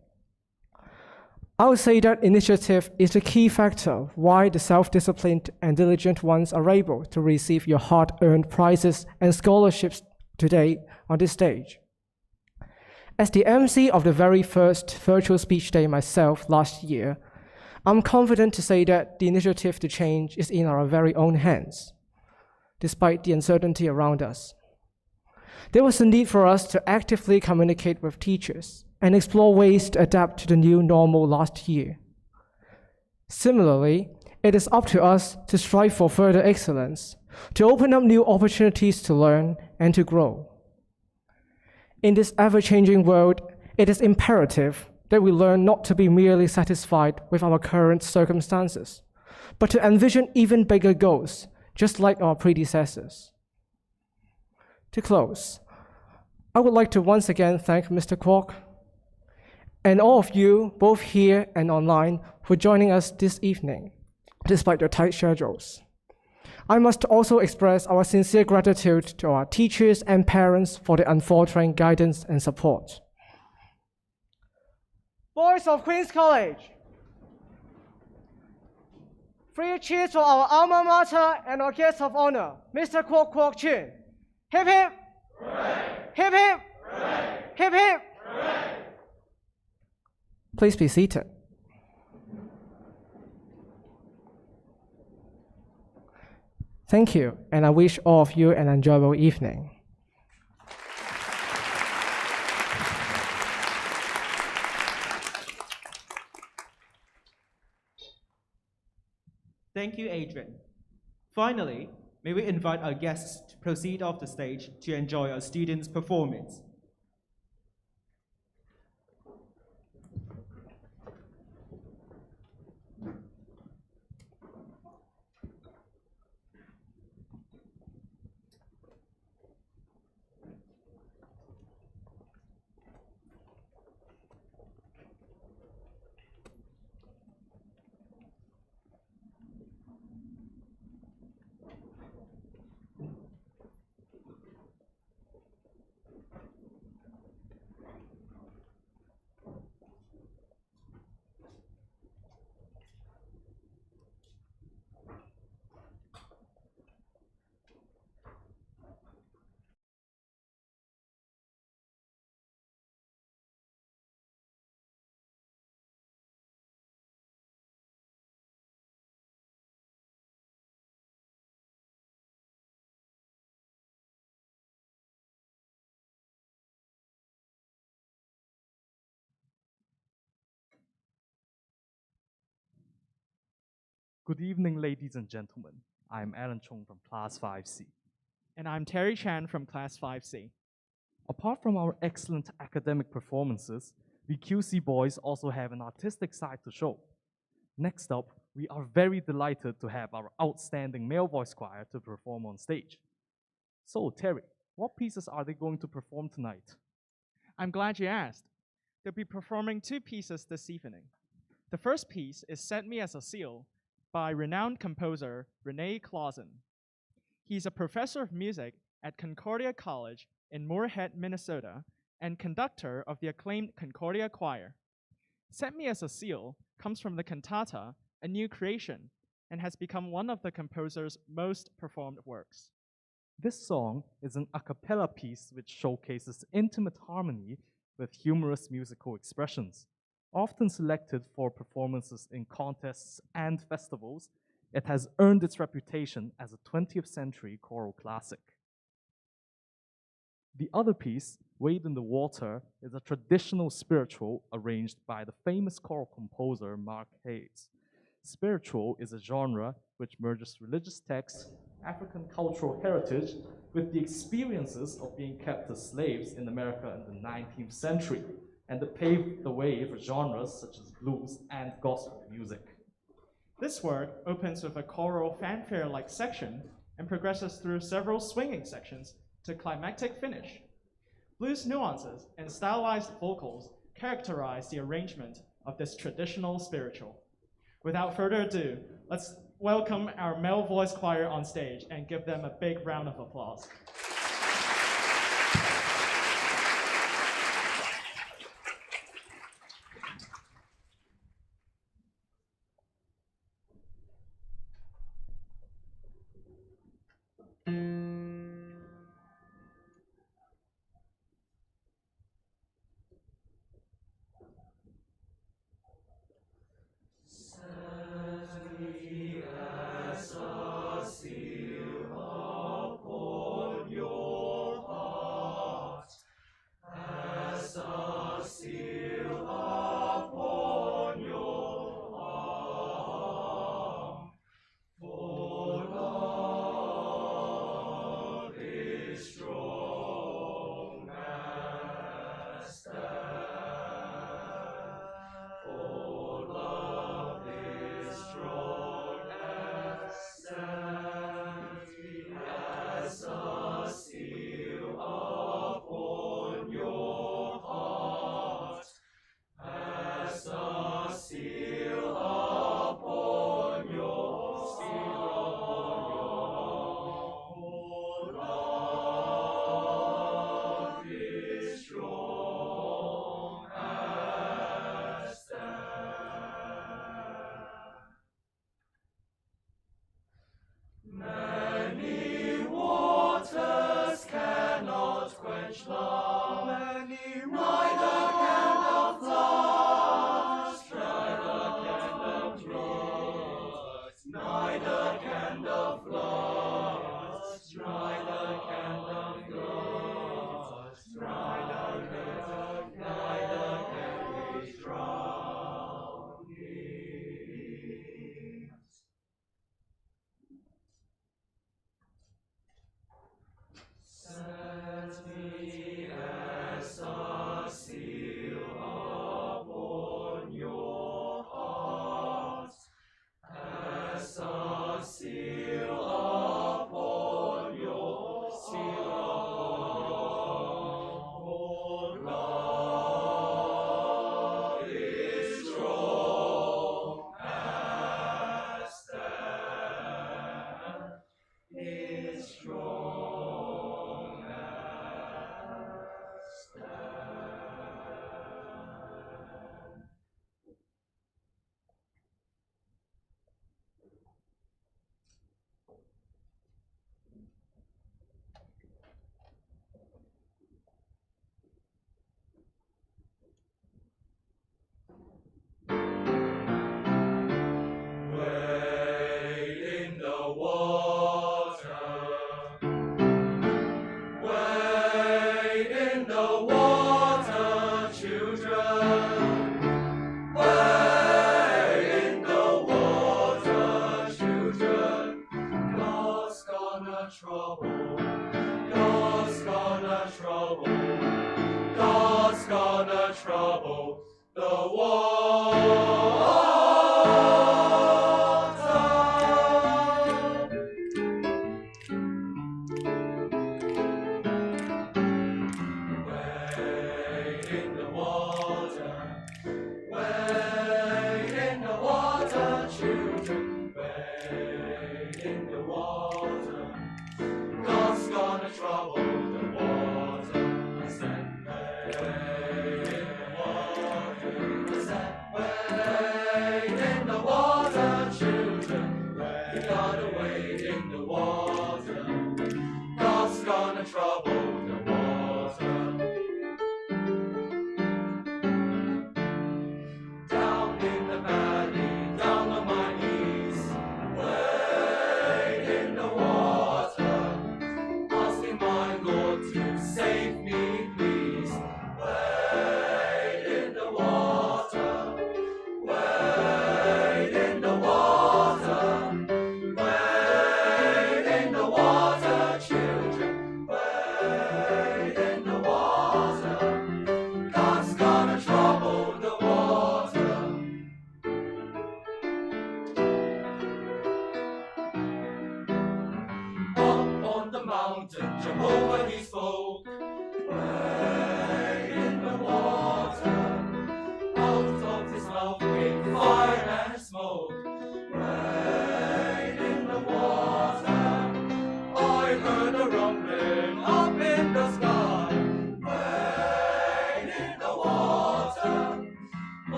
I would say that initiative is the key factor why the self-disciplined and diligent ones are able to receive your hard-earned prizes and scholarships today on this stage. As the MC of the very first virtual speech day myself last year, I'm confident to say that the initiative to change is in our very own hands, despite the uncertainty around us. There was a need for us to actively communicate with teachers and explore ways to adapt to the new normal last year. Similarly, it is up to us to strive for further excellence, to open up new opportunities to learn and to grow. In this ever-changing world, it is imperative that we learn not to be merely satisfied with our current circumstances, but to envision even bigger goals, just like our predecessors. To close, I would like to once again thank Mr. Kwok and all of you, both here and online, for joining us this evening, despite your tight schedules. I must also express our sincere gratitude to our teachers and parents for their unfaltering guidance and support. Boys of Queen's College, 3 cheers for our alma mater and our guest of honor, Mr. Kwok Kwok Chun. Hip hip! Hooray! Hip hip! Hooray! Hip hip! Hooray! Please be seated. Thank you, and I wish all of you an enjoyable evening. Thank you, Adrian. Finally, may we invite our guests to proceed off the stage to enjoy our students' performance. Good evening, ladies and gentlemen. I'm Alan Chung from Class 5C. And I'm Terry Chan from Class 5C. Apart from our excellent academic performances, we QC boys also have an artistic side to show. Next up, we are very delighted to have our outstanding male voice choir to perform on stage. So, Terry, what pieces are they going to perform tonight? I'm glad you asked. They'll be performing 2 pieces this evening. The first piece is Set Me as a Seal by renowned composer René Clausen. He's a professor of music at Concordia College in Moorhead, Minnesota, and conductor of the acclaimed Concordia Choir. Set Me as a Seal comes from the cantata A New Creation and has become one of the composer's most performed works. This song is an a cappella piece which showcases intimate harmony with humorous musical expressions. Often selected for performances in contests and festivals, it has earned its reputation as a 20th century choral classic. The other piece, Wade in the Water, is a traditional spiritual arranged by the famous choral composer Mark Hayes. Spiritual is a genre which merges religious texts, African cultural heritage, with the experiences of being kept as slaves in America in the 19th century, and it paved the way for genres such as blues and gospel music. This work opens with a choral fanfare-like section and progresses through several swinging sections to climactic finish. Blues nuances and stylized vocals characterize the arrangement of this traditional spiritual. Without further ado, let's welcome our male voice choir on stage and give them a big round of applause. Your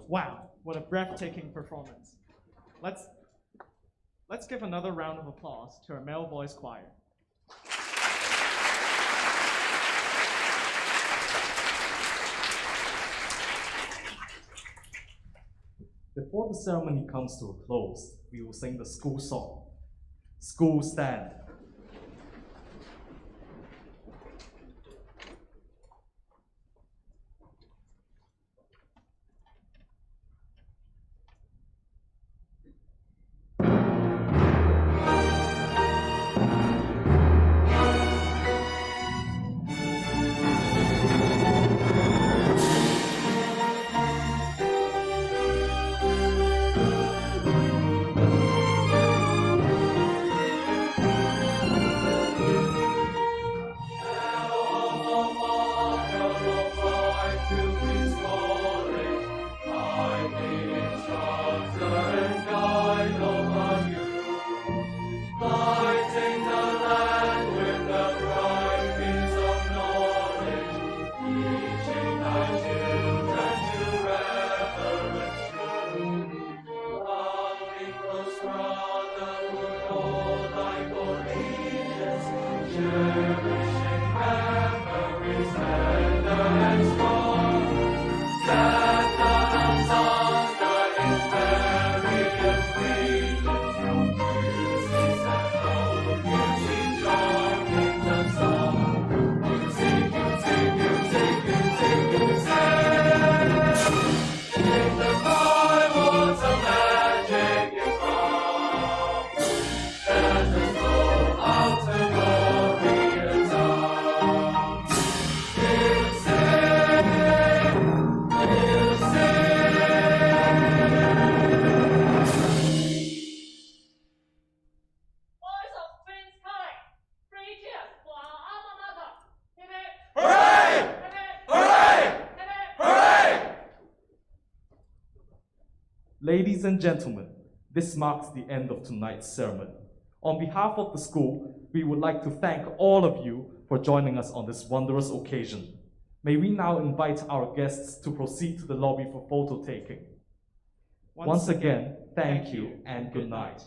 Wow, what a breathtaking performance. Let's give another round of applause to our male voice choir. Before the ceremony comes to a close, we will sing the school song, School Stand. Ladies and gentlemen, this marks the end of tonight's ceremony. On behalf of the school, we would like to thank all of you for joining us on this wondrous occasion. May we now invite our guests to proceed to the lobby for photo taking. Once again, thank you and good night.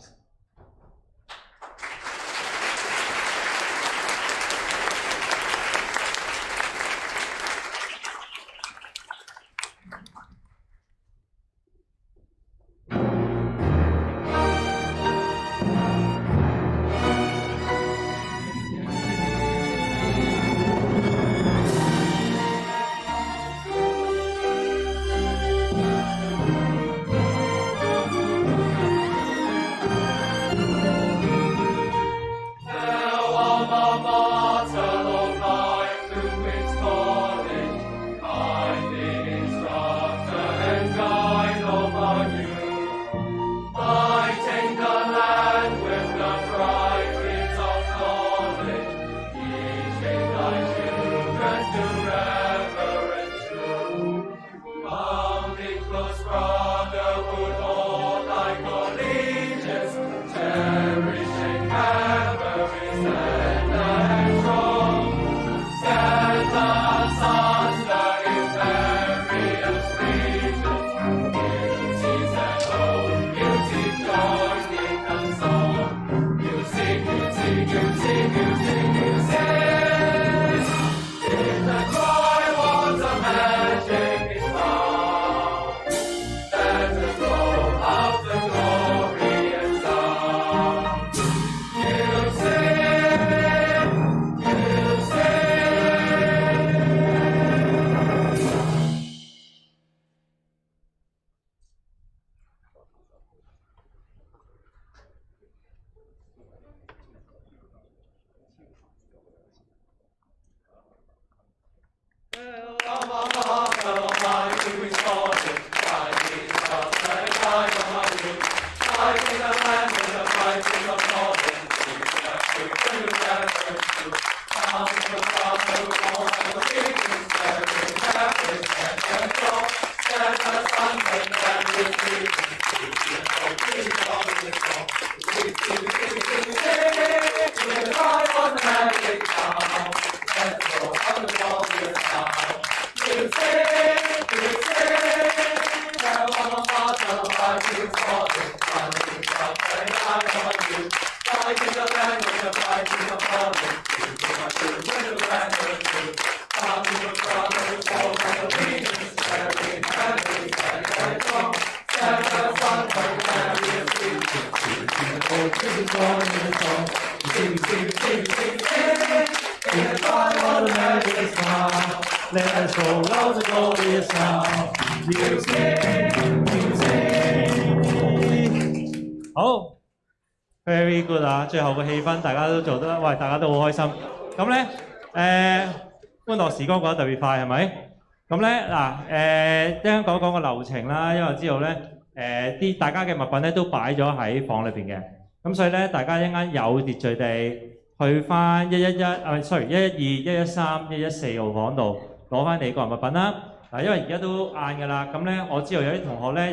好 ，very good 啊！最後個氣氛大家都做得，喂，大家都好開心。咁咧，歡樂時光過得特別快，係咪？咁咧嗱，聽講個流程啦，因為知道咧，大家嘅物品咧都擺咗喺房裏邊嘅，咁所以咧大家一陣間有秩序地去翻111，112、113、114號房度攞翻你個人物品啦。嗱，因為而家都晏㗎啦，咁咧我知道有啲同學咧。